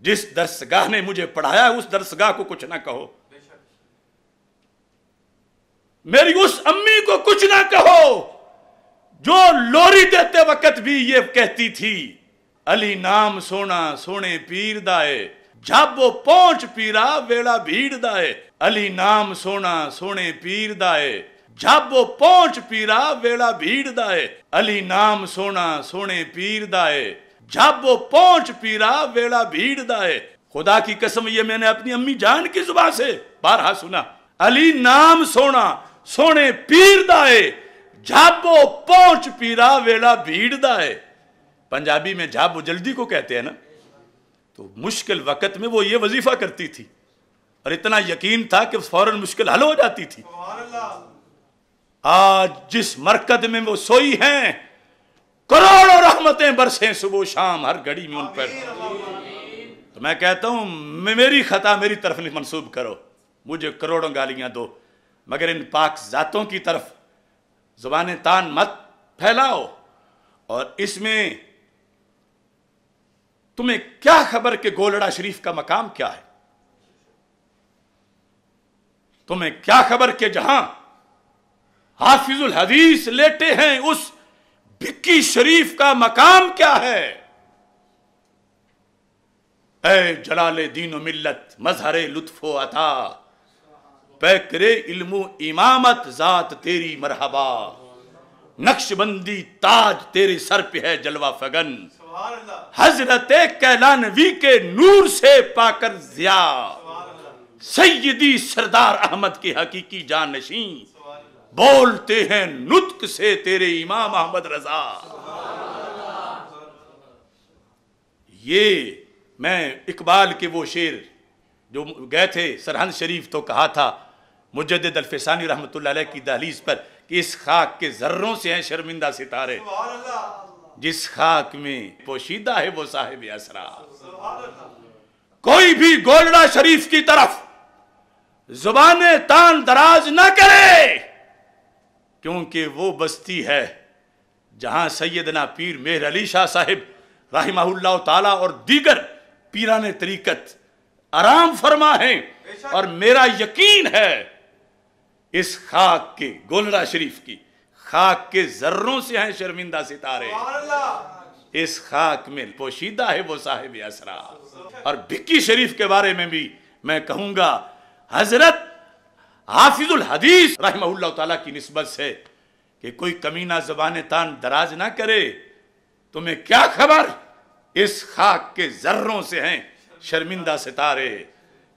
جس درسگاہ نے مجھے پڑھایا اس درسگاہ کو کچھ نہ کہو، میری اس امی کو کچھ نہ کہو جو لوری دیتے وقت بھی یہ کہتی تھی، علی نام سونا سونے پیر دائے، جب وہ پہنچ پیرا ویڑا بھیڑ دائے، علی نام سونا سونے پیر دائے، جب وہ پہنچ پیرا ویڑا بھیڑ دائے، علی نام سونا سونے پیر دائے، جب وہ پہنچ پیرا ویڑا بھیڑ دائے۔ خدا کی قسم یہ میں نے اپنی امی جان کی زبان سے بارہا سنا، علی نام سونا سونے پیر دائے، جب وہ پہنچ پیرا ویڑا بھیڑ دائے۔ پنجابی میں جاب و جلدی کو کہتے ہیں نا، تو مشکل وقت میں وہ یہ وظیفہ کرتی تھی، اور اتنا یقین تھا کہ فوراً مشکل حل ہو جاتی تھی۔ آج جس مرکز میں وہ سوئی ہیں، کروڑوں رحمتیں برسیں صبح و شام ہر گھڑی میں ان پر، تو میں کہتا ہوں میری خطا میری طرف نہیں منسوب کرو، مجھے کروڑوں گالیاں دو، مگر ان پاک ذاتوں کی طرف زبان تان مت پھیلاؤ۔ اور اس میں تمہیں کیا خبر کہ گولڑا شریف کا مقام کیا ہے؟ تمہیں کیا خبر کہ جہاں حافظ الحدیث لیٹے ہیں اس بھکی شریف کا مقام کیا ہے؟ اے جلال دین و ملت مظہر لطف و عطا، پیکر علم و امامت ذات تیری مرحبا، نقش بندی تاج تیرے سر پہ ہے جلوہ فگن، حضرت کیلانوی کے نور سے پا کر ضیا، سیدی سردار احمد کے حقیقی جانشین، بولتے ہیں نطق سے تیرے امام احمد رضا۔ یہ میں اقبال کے وہ شعر جو گئے تھے سرہند شریف تو کہا تھا مجدد الفسانی رحمت اللہ علیہ کی دہلیز پر کہ اس خاک کے ذروں سے ہیں شرمندہ ستارے، جس خاک میں پوشیدہ ہے وہ صاحب اسرار۔ کوئی بھی گولڑا شریف کی طرف زبانیں تان دراز نہ کرے، کیونکہ وہ بستی ہے جہاں سیدنا پیر مہر علی شاہ صاحب رحمہ اللہ تعالی اور دیگر پیران طریقت آرام فرما ہیں، اور میرا یقین ہے اس خاک کے گولڑا شریف کی خاک کے ذروں سے ہیں شرمندہ ستارے، اس خاک میں پوشیدہ ہے وہ صاحب اسرار۔ اور بھکی شریف کے بارے میں بھی میں کہوں گا، حضرت حافظ الحدیث رحمہ اللہ تعالیٰ کی نسبت سے کہ کوئی کمینہ زبان تان دراز نہ کرے، تمہیں کیا خبر، اس خاک کے ذروں سے ہیں شرمندہ ستارے،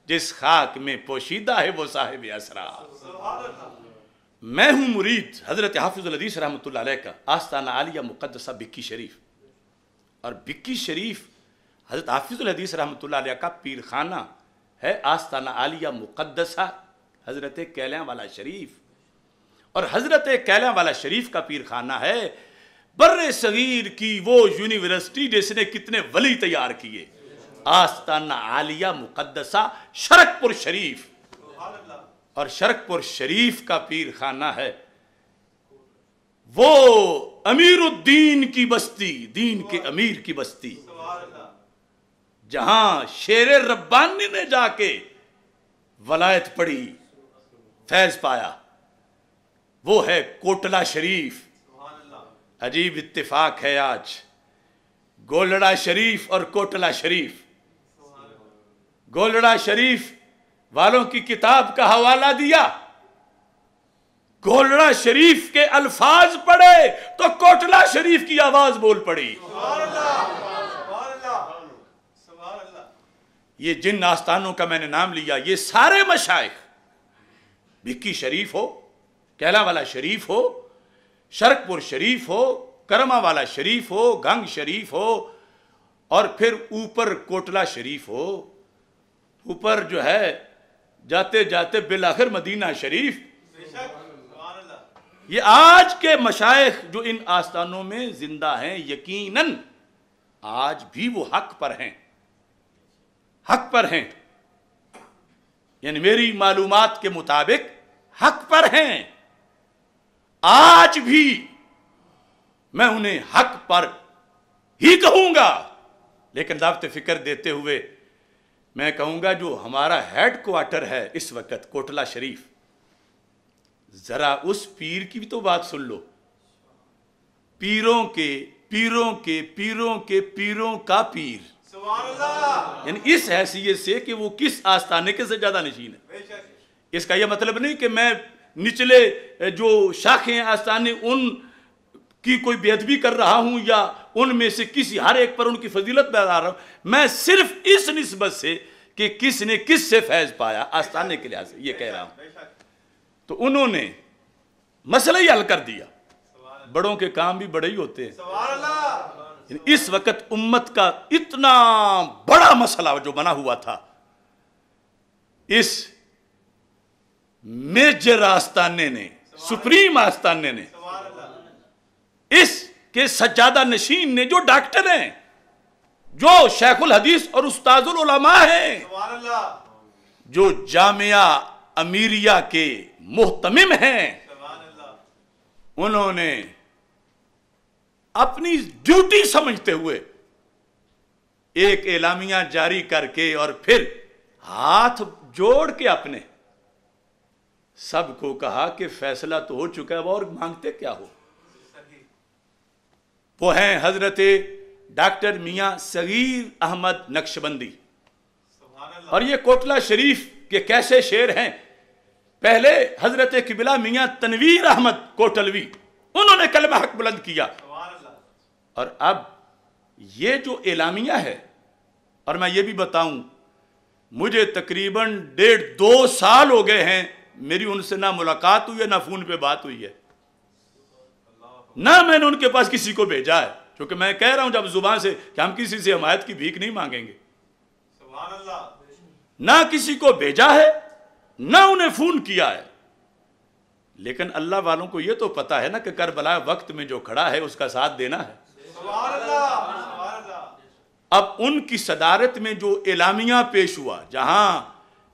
جس خاک میں پوشیدہ ہے وہ صاحب اسرار۔ میں ہوں مرید حضرت حافظ الحدیث رحمۃ اللہ علیہ کا، آستانہ عالیہ مقدسہ بھکی شریف، اور بھکی شریف حضرت حافظ الحدیث رحمۃ اللہ علیہ کا پیر خانہ ہے، آستانہ عالیہ مقدسہ حضرت کیلیاں والا شریف، اور حضرت کیلیاں والا شریف کا پیر خانہ ہے بر صغیر کی وہ یونیورسٹی جس نے کتنے ولی تیار کیے، آستانہ عالیہ مقدسہ شرک پور شریف، اور شرک پور شریف کا پیر خانہ ہے وہ امیر الدین کی بستی، دین کے امیر کی بستی، جہاں شیر ربانی نے جا کے ولایت پڑھی، فیض پایا، وہ ہے کوٹلہ شریف۔ عجیب اتفاق ہے آج گولڑا شریف اور کوٹلہ شریف، گولڑا شریف والوں کی کتاب کا حوالہ دیا، گولڑا شریف کے الفاظ پڑھے تو کوٹلہ شریف کی آواز بول پڑی۔ یہ جن آستانوں کا میں نے نام لیا، یہ سارے مشائخ، بھکی شریف ہو، کیلا والا شریف ہو، شرک پور شریف ہو، کرما والا شریف ہو، گنگ شریف ہو، اور پھر اوپر کوٹلہ شریف ہو، اوپر جو ہے جاتے جاتے بالآخر مدینہ شریف، یہ آج کے مشائخ جو ان آستانوں میں زندہ ہیں، یقیناً آج بھی وہ حق پر ہیں، حق پر ہیں، یعنی میری معلومات کے مطابق حق پر ہیں، آج بھی میں انہیں حق پر ہی کہوں گا، لیکن دعوت فکر دیتے ہوئے میں کہوں گا جو ہمارا ہیڈ کوارٹر ہے اس وقت کوٹلہ شریف، ذرا اس پیر کی بھی تو بات سن لو، پیروں کے پیروں کے پیروں کے پیروں کا پیر، یعنی اس حیثیت سے کہ وہ کس آستانے کے سے زیادہ نشین ہے۔ اس کا یہ مطلب نہیں کہ میں نچلے جو شاخیں آستانے ان کی کوئی بے ادبی کر رہا ہوں یا ان میں سے کسی ہر ایک پر ان کی فضیلت بیان رہا ہوں، میں صرف اس نسبت سے کہ کس نے کس سے فیض پایا آستانے کے لحاظ سے یہ کہہ رہا ہوں۔ تو انہوں نے مسئلہ ہی حل کر دیا، بڑوں کے کام بھی بڑے ہی ہوتے ہیں۔ اس وقت امت کا اتنا بڑا مسئلہ جو بنا ہوا تھا، اس میجر آستانے نے، سپریم آستانے نے، اس کے سجادہ نشین نے، جو ڈاکٹر ہیں، جو شیخ الحدیث اور استاذ العلماء ہیں، جو جامعہ امیریہ کے محتمم ہیں، انہوں نے اپنی ڈیوٹی سمجھتے ہوئے ایک اعلامیہ جاری کر کے اور پھر ہاتھ جوڑ کے اپنے سب کو کہا کہ فیصلہ تو ہو چکا ہے، اور مانگتے کیا ہو۔ وہ ہیں حضرت ڈاکٹر میاں صغیر احمد نقشبندی، اور یہ کوٹلہ شریف کے کیسے شعر ہیں۔ پہلے حضرت قبلہ میاں تنویر احمد کوٹلوی، انہوں نے کلمہ حق بلند کیا، اور اب یہ جو اعلامیہ ہے، اور میں یہ بھی بتاؤں مجھے تقریباً 1.5-2 سال ہو گئے ہیں میری ان سے نہ ملاقات ہوئی ہے نہ فون پہ بات ہوئی ہے، نہ میں نے ان کے پاس کسی کو بھیجا ہے، کیونکہ میں کہہ رہا ہوں جب زبان سے کہ ہم کسی سے حمایت کی بھیک نہیں مانگیں گے، نہ کسی کو بھیجا ہے نہ انہیں فون کیا ہے، لیکن اللہ والوں کو یہ تو پتا ہے نا کہ کربلا وقت میں جو کھڑا ہے اس کا ساتھ دینا ہے۔ اب ان کی صدارت میں جو اعلامیہ پیش ہوا، جہاں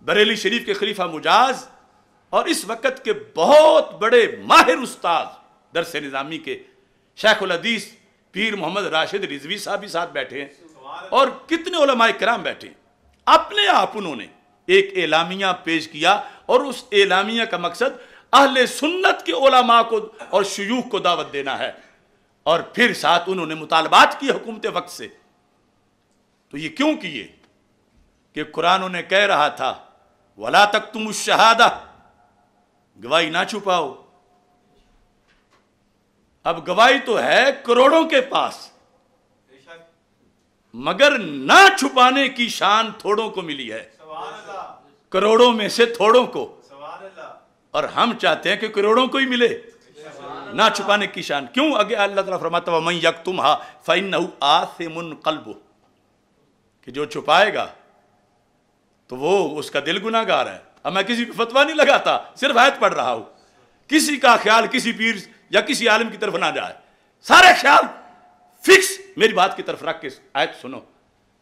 بریلی شریف کے خلیفہ مجاز اور اس وقت کے بہت بڑے ماہر استاد درس نظامی کے شیخ الحدیث پیر محمد راشد رضوی صاحب بھی ساتھ بیٹھے ہیں، اور کتنے علماء کرام بیٹھے ہیں۔ اپنے آپ انہوں نے ایک اعلامیہ پیش کیا اور اس اعلامیہ کا مقصد اہل سنت کے علماء کو اور شیوخ کو دعوت دینا ہے، اور پھر ساتھ انہوں نے مطالبات کی حکومت وقت سے۔ تو یہ کیوں کیے کہ قرآن انہیں کہہ رہا تھا وَلَا تَكْتُمُوا الشَّهَادَةَ، گواہی نہ چھپاؤ۔ اب گواہی تو ہے کروڑوں کے پاس، مگر نہ چھپانے کی شان تھوڑوں کو ملی ہے، کروڑوں میں سے تھوڑوں کو، اور ہم چاہتے ہیں کہ کروڑوں کو ہی ملے نہ چھپانے کی شان۔ کیوں؟ آگے اللہ تعالیٰ فرماتا ہے وَمَن يَكْتُمْهَا فَإِنَّهُ آثِمٌ قَلْبُهُ، کہ جو چھپائے گا تو وہ اس کا دل گناہ گار ہے۔ اب میں کسی پہ فتویٰ نہیں لگاتا، صرف آیت پڑھ رہا ہوں، کسی کا خیال کسی پیر یا کسی عالم کی طرف نہ جائے، سارے خیال فکس میری بات کی طرف رکھ کے آیت سنو۔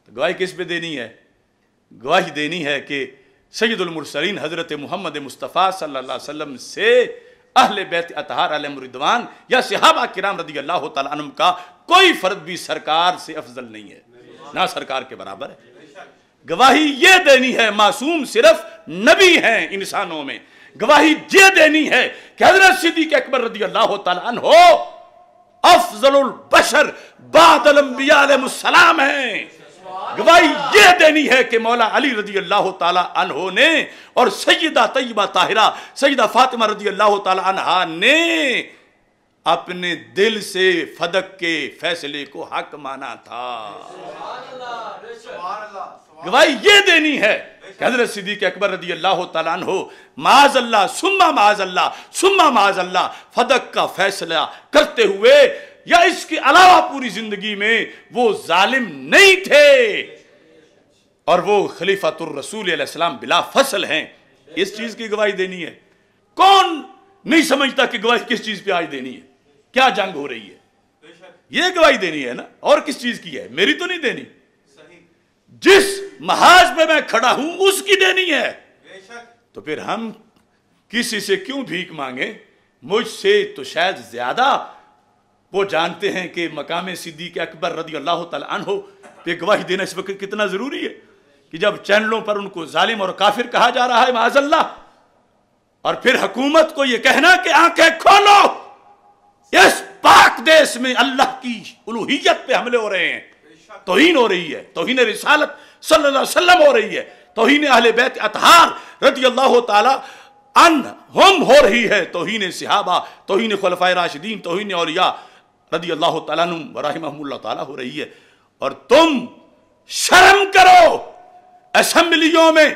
تو گواہی کس پہ دینی ہے؟ گواہی دینی ہے کہ سید المرسلین حضرت محمد مصطفیٰ صلی اللہ علیہ وسلم سے اہل بیت اطہار علیہم الرضوان یا صحابہ کرام رضی اللہ تعالیٰ عنہم کا کوئی فرد بھی سرکار سے افضل نہیں ہے، نہ سرکار کے برابر ہے۔ گواہی یہ دینی ہے، معصوم صرف نبی ہیں انسانوں میں، گواہی یہ دینی ہے کہ حضرت صدیق اکبر رضی اللہ تعالیٰ عنہ افضل البشر بعد الانبیاء علیہ السلام ہیں۔ گواہی یہ دینی ہے کہ مولا علی رضی اللہ تعالیٰ عنہ نے اور سیدہ طیبہ طاہرہ سیدہ فاطمہ رضی اللہ تعالیٰ عنہ نے اپنے دل سے فدق کے فیصلے کو حق مانا تھا۔ گواہی یہ دینی ہے کہ حضرت صدیق اکبر رضی اللہ تعالیٰ عنہ معاذ اللہ ثم معاذ اللہ ثم معاذ اللہ فدق کا فیصلہ کرتے ہوئے یا اس کے علاوہ پوری زندگی میں وہ ظالم نہیں تھے، اور وہ خلیفۃ الرسول علیہ السلام بلا فصل ہیں۔ اس چیز کی گواہی دینی ہے۔ کون نہیں سمجھتا کہ گواہی کس چیز پہ آج دینی ہے؟ کیا جنگ ہو رہی ہے؟ یہ گواہی دینی ہے نا، اور کس چیز کی ہے؟ میری تو نہیں دینی، جس محاذ پہ میں کھڑا ہوں اس کی دینی ہے۔ تو پھر ہم کسی سے کیوں بھیک مانگیں؟ مجھ سے تو شاید زیادہ وہ جانتے ہیں کہ مقام صدیق اکبر رضی اللہ تعالیٰ عنہ پہ گواہی دینا اس وقت کتنا ضروری ہے، کہ جب چینلوں پر ان کو ظالم اور کافر کہا جا رہا ہے معاذ اللہ، اور پھر حکومت کو یہ کہنا کہ آنکھیں کھولو، اس پاک دیس میں اللہ کی الوہیت پہ حملے ہو رہے ہیں، توہین ہو رہی ہے، توہین رسالت صلی اللہ علیہ وسلم ہو رہی ہے، توہین اہل بیت اطہار رضی اللہ تعالیٰ عنہم ہو رہی ہے، توہین صحابہ، توہین خلفائے راشدین، توہین اولیاء رضی اللہ تعالیٰ عنہم ورحمہم اللہ تعالیٰ ہو رہی ہے، اور تم شرم کرو اسمبلیوں میں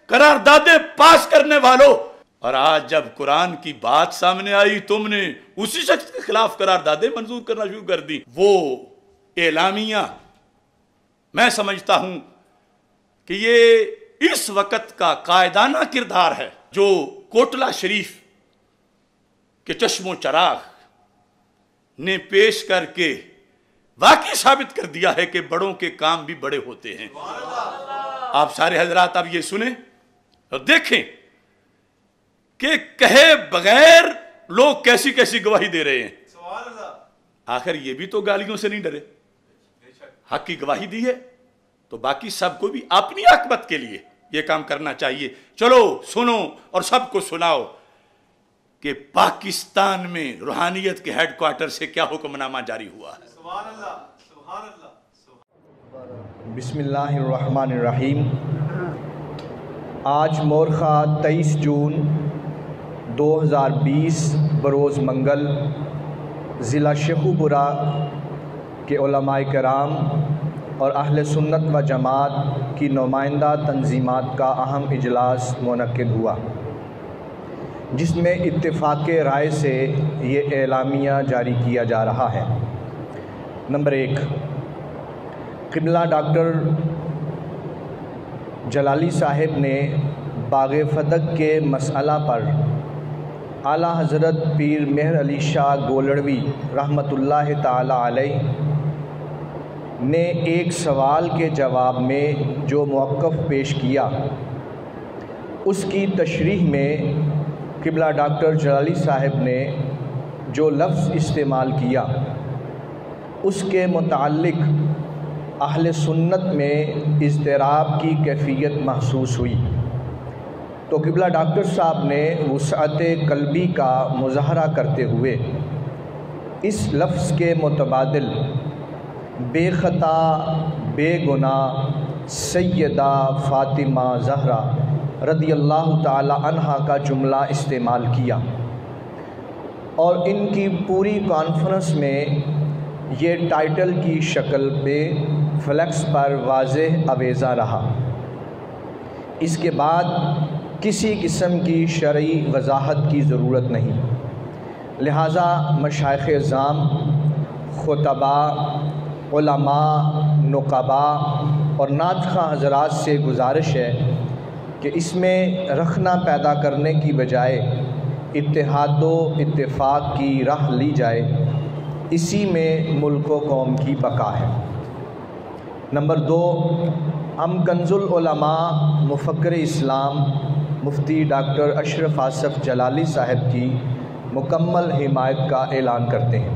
قراردادیں پاس کرنے والوں۔ اور آج جب قرآن کی بات سامنے آئی تم نے اسی شخص کے خلاف قراردادیں منظور کرنا شروع کر دی۔ وہ اعلامیہ میں سمجھتا ہوں کہ یہ اس وقت کا قائدانہ کردار ہے جو کوٹلہ شریف کے چشم و چراغ نے پیش کر کے واقعی ثابت کر دیا ہے کہ بڑوں کے کام بھی بڑے ہوتے ہیں۔ آپ سارے حضرات اب یہ سنیں اور دیکھیں کہ کہے بغیر لوگ کیسی کیسی گواہی دے رہے ہیں۔ آخر یہ بھی تو گالیوں سے نہیں ڈرے، حق کی گواہی دی ہے تو باقی سب کو بھی اپنی عاقبت کے لیے یہ کام کرنا چاہیے۔ چلو سنو اور سب کو سناؤ کہ پاکستان میں روحانیت کے ہیڈ کوارٹر سے کیا حکم نامہ جاری ہوا ہے۔ بسم اللہ الرحمن الرحیم۔ آج مورخہ 23 جون 2020 بروز منگل ضلع شیخوپورہ کے علماء کرام اور اہل سنت و جماعت کی نمائندہ تنظیمات کا اہم اجلاس منعقد ہوا، جس میں اتفاق رائے سے یہ اعلامیہ جاری کیا جا رہا ہے۔ نمبر 1، قبلہ ڈاکٹر جلالی صاحب نے باغ فدق کے مسئلہ پر اعلیٰ حضرت پیر مہر علی شاہ گولڑوی رحمۃ اللہ تعالی علیہ نے ایک سوال کے جواب میں جو موقف پیش کیا، اس کی تشریح میں قبلہ ڈاکٹر جلالی صاحب نے جو لفظ استعمال کیا اس کے متعلق اہل سنت میں اضطراب کی کیفیت محسوس ہوئی تو قبلہ ڈاکٹر صاحب نے وسعت قلبی کا مظاہرہ کرتے ہوئے اس لفظ کے متبادل بے خطا بے گناہ سیدہ فاطمہ زہرا رضی اللہ تعالی عنہا کا جملہ استعمال کیا، اور ان کی پوری کانفرنس میں یہ ٹائٹل کی شکل پہ فلیکس پر واضح آویزہ رہا۔ اس کے بعد کسی قسم کی شرعی وضاحت کی ضرورت نہیں، لہٰذا مشائخ اعظام، خطباء، علماء، نقباء اور نعت خواں حضرات سے گزارش ہے کہ اس میں رخنہ پیدا کرنے کی بجائے اتحاد و اتفاق کی راہ لی جائے، اسی میں ملک و قوم کی بقا ہے۔ نمبر 2، ہم کنز العلماء مفکر اسلام مفتی ڈاکٹر اشرف آصف جلالی صاحب کی مکمل حمایت کا اعلان کرتے ہیں۔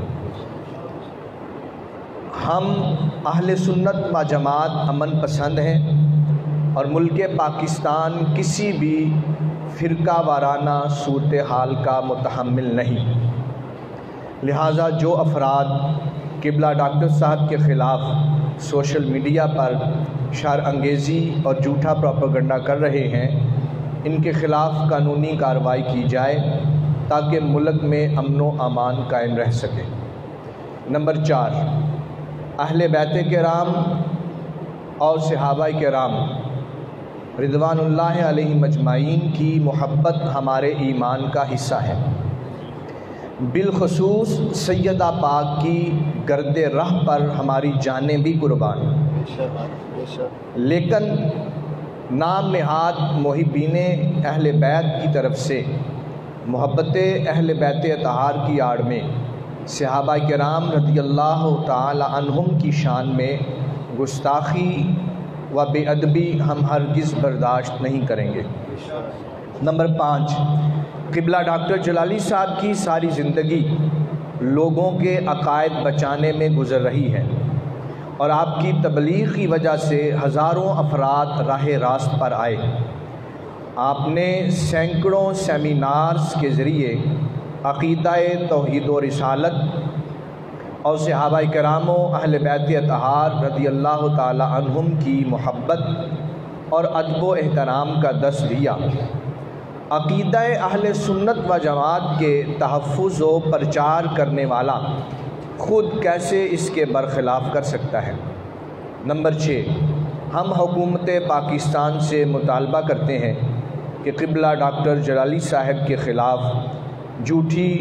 ہم اہل سنت و جماعت امن پسند ہیں اور ملک پاکستان کسی بھی فرقہ وارانہ صورتحال کا متحمل نہیں، لہٰذا جو افراد قبلہ ڈاکٹر صاحب کے خلاف سوشل میڈیا پر شر انگیزی اور جھوٹا پروپیگنڈا کر رہے ہیں، ان کے خلاف قانونی کارروائی کی جائے تاکہ ملک میں امن و امان قائم رہ سکے۔ نمبر 4، اہل بیت کرام اور صحابہ کرام رضوان اللہ علیہم اجمعین کی محبت ہمارے ایمان کا حصہ ہے، بالخصوص سیدہ پاک کی گرد راہ پر ہماری جانیں بھی قربان، لیکن نام نہاد محبین اہل بیت کی طرف سے محبت اہل بیت اطہار کی آڑ میں صحابہ کرام رضی اللہ تعالی عنہم کی شان میں گستاخی و بے ادبی ہم ہرگز برداشت نہیں کریں گے۔ نمبر 5، قبلہ ڈاکٹر جلالی صاحب کی ساری زندگی لوگوں کے عقائد بچانے میں گزر رہی ہے، اور آپ کی تبلیغ کی وجہ سے ہزاروں افراد راہ راست پر آئے۔ آپ نے سینکڑوں سیمینارز کے ذریعے عقیدہ توحید و رسالت اور صحابہ کرام و اہل بیت اطہار رضی اللہ تعالی عنہم کی محبت اور ادب و احترام کا درس دیا۔ عقیدہ اہل سنت و جماعت کے تحفظ و پرچار کرنے والا خود کیسے اس کے برخلاف کر سکتا ہے؟ نمبر 6، ہم حکومت پاکستان سے مطالبہ کرتے ہیں کہ قبلہ ڈاکٹر جلالی صاحب کے خلاف جھوٹی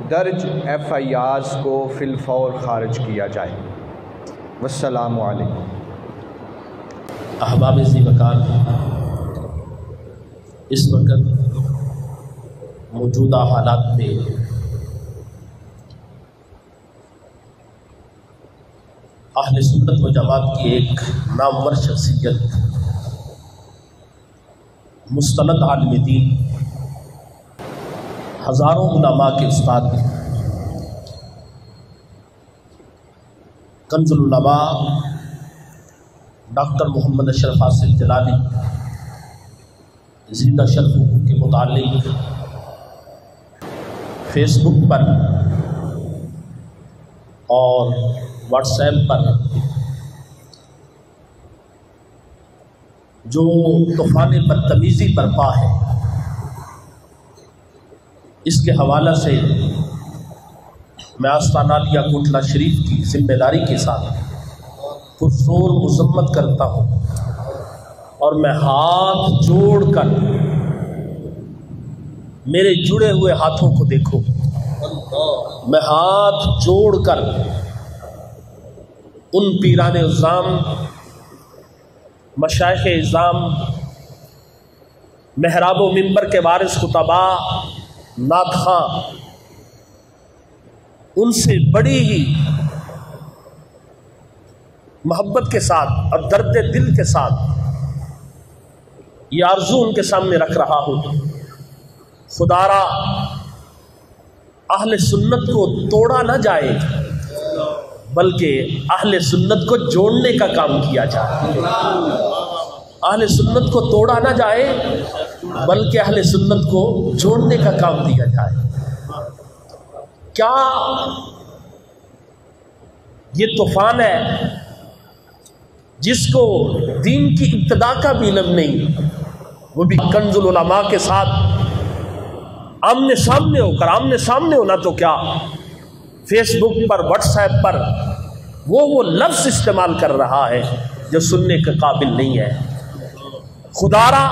درج FIRs کو فی الفور خارج کیا جائے۔ والسلام علیکم۔ احباب ذی وقار، اس وقت موجودہ حالات میں اہل سنت و جماعت کی ایک نامور شخصیت، مستند عالم دین، ہزاروں علماء کے استاد، کنز العلماء ڈاکٹر محمد اشرف آصف جلالی زندہ شرف کے متعلق فیس بک پر اور واٹس ایپ پر جو طوفان بدتمیزی برپا ہے، اس کے حوالے سے میں آستانہ عالیہ کوٹلہ شریف کی ذمہ داری کے ساتھ پرزور مذمت کرتا ہوں، اور میں ہاتھ جوڑ کر، میرے جڑے ہوئے ہاتھوں کو دیکھو، میں ہاتھ جوڑ کر ان پیران اعظام، مشائخ اعظام، محراب و منبر کے وارث خطباء، نعت خواں، ان سے بڑی ہی محبت کے ساتھ اور درد دل کے ساتھ یہ آرزو ان کے سامنے رکھ رہا ہوں، خدارا اہل سنت کو توڑا نہ جائے، بلکہ اہل سنت کو جوڑنے کا کام کیا جائے. اہل سنت کو توڑا نہ جائے بلکہ اہل سنت کو جوڑنے کا کام دیا جائے. کیا یہ طوفان ہے جس کو دین کی ابتدا کا بھی علم نہیں، وہ بھی کنز العلماء کے ساتھ آمنے سامنے ہو کر، آمنے سامنے ہونا تو کیا، فیس بک پر، واٹس ایپ پر وہ لفظ استعمال کر رہا ہے جو سننے کے قابل نہیں ہے. خدا را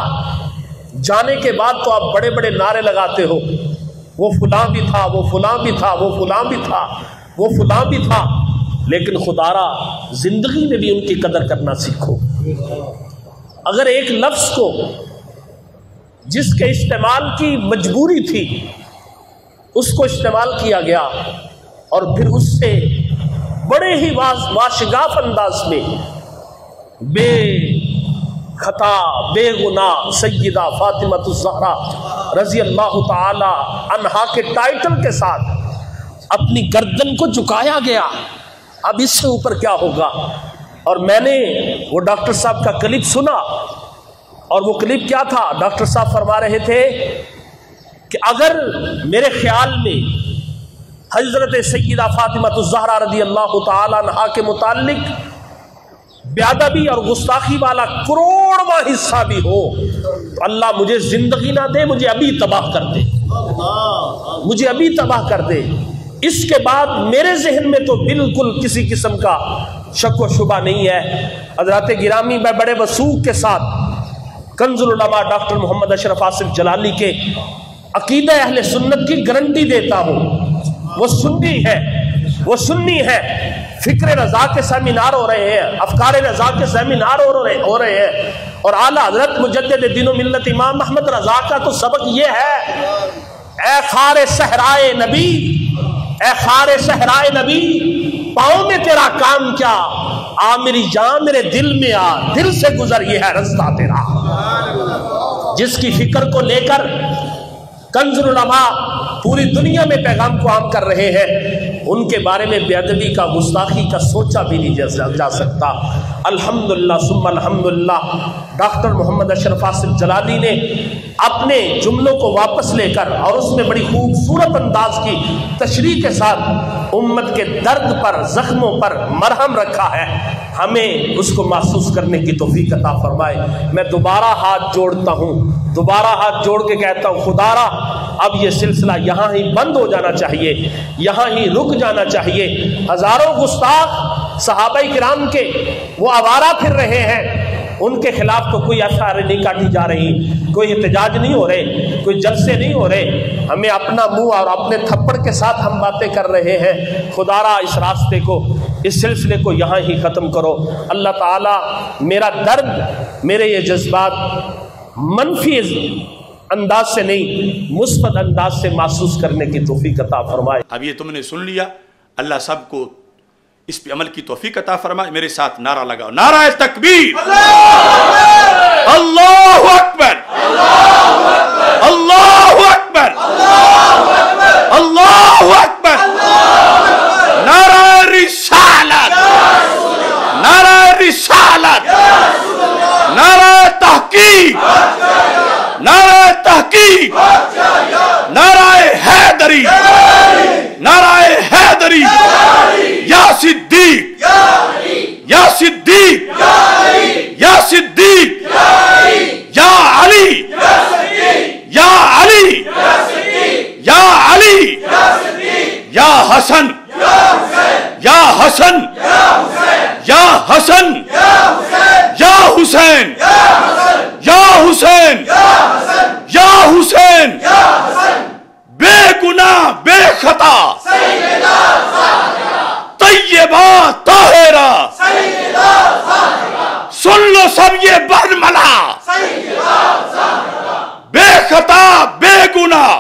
جانے کے بعد تو آپ بڑے بڑے نعرے لگاتے ہو، وہ فلاں بھی تھا، وہ فلاں بھی تھا، وہ فلاں بھی تھا، وہ فلاں بھی تھا، لیکن خدا را زندگی میں بھی ان کی قدر کرنا سیکھو. اگر ایک لفظ کو جس کے استعمال کی مجبوری تھی اس کو استعمال کیا گیا اور پھر اس سے بڑے ہی واشگاف انداز میں بے خطا بے گناہ سیدہ فاطمہ الزہرا رضی اللہ تعالی عنہا کے ٹائٹل کے ساتھ اپنی گردن کو جھکایا گیا، اب اس سے اوپر کیا ہوگا؟ اور میں نے وہ ڈاکٹر صاحب کا کلپ سنا، اور وہ کلپ کیا تھا؟ ڈاکٹر صاحب فرما رہے تھے کہ اگر میرے خیال میں حضرت سیدہ فاطمہ الزہرا رضی اللہ تعالی عنہا کے متعلق بے ادبی اور گستاخی والا کروڑواں حصہ بھی ہو تو اللہ مجھے زندگی نہ دے، مجھے ابھی تباہ کر دے، مجھے ابھی تباہ کر دے. اس کے بعد میرے ذہن میں تو بالکل کسی قسم کا شک و شبہ نہیں ہے. حضرات گرامی، میں بڑے وثوق کے ساتھ کنز العلماء ڈاکٹر محمد اشرف آصف جلالی کے عقیدہ اہل سنت کی گارنٹی دیتا ہوں. وہ سنی ہے، وہ سنی ہے. فکر رضا کے سیمینار ہو رہے ہیں، افکار رضا کے سیمینار ہو رہے ہیں، اور اعلیٰ حضرت مجدد دین و ملت امام احمد رضا کا تو سبق یہ ہے، اے خار صحرائے نبی، اے خار صحرائے نبی، پاؤں میں تیرا کام کیا، آ میری جان میرے دل میں آ، دل سے گزر، یہ ہے رستہ تیرا. جس کی فکر کو لے کر کنز العلماء پوری دنیا میں پیغام کو عام کر رہے ہیں، ان کے بارے میں بے ادبی کا، گستاخی کا سوچا بھی نہیں جا سکتا. الحمدللہ ثم الحمدللہ ڈاکٹر محمد اشرف آصف جلالی نے اپنے جملوں کو واپس لے کر اور اس میں بڑی خوبصورت انداز کی تشریح کے ساتھ امت کے درد پر، زخموں پر مرہم رکھا ہے. ہمیں اس کو محسوس کرنے کی توفیق عطا فرمائے. میں دوبارہ ہاتھ جوڑتا ہوں، دوبارہ ہاتھ جوڑ کے کہتا ہوں، خدا را اب یہ سلسلہ یہاں ہی بند ہو جانا چاہیے، یہاں ہی رک جانا چاہیے. ہزاروں گستاخ صحابہ کرام کے وہ آوارہ پھر رہے ہیں، ان کے خلاف تو کوئی ایف آئی آر نہیں کاٹی جا رہی، کوئی احتجاج نہیں ہو رہے، کوئی جلسے نہیں ہو رہے. ہمیں اپنا منہ اور اپنے تھپڑ کے ساتھ ہم باتیں کر رہے ہیں. خدا را اس راستے کو، اس سلسلے کو یہاں ہی ختم کرو. اللہ تعالیٰ میرا درد، میرے یہ جذبات منفی انداز سے نہیں، مثبت انداز سے محسوس کرنے کی توفیق عطا فرمائے. اب یہ تم نے سن لیا، اللہ سب کو اس پہ عمل کی توفیق عطا فرمائے. میرے ساتھ نعرہ لگاؤ، نعرہ تکبیر، اللہ اکبر، اللہ اکبر، اللہ اکبر. نعرہ رسالت، نعرہ رسالت، نعرہ تحقیق، نعرہ تحقیق، نعرہ حیدری، نعرہ حیدری. یا صدیق، یا صدیق، یا صدیق، یا علی، یا علی، یا علی، یا حسن، یا حسن، یا حسن، یا حسین، یا حسین، یا حسین، بے گناہ بے خطا طیبہ طاہرہ، سن لو سب یہ برملا، بے خطا بے گناہ،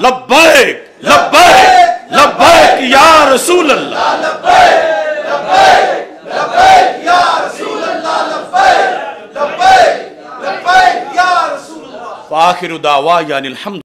لبیک لبیک لبیک یا رسول اللہ، وآخر دعوانا الحمد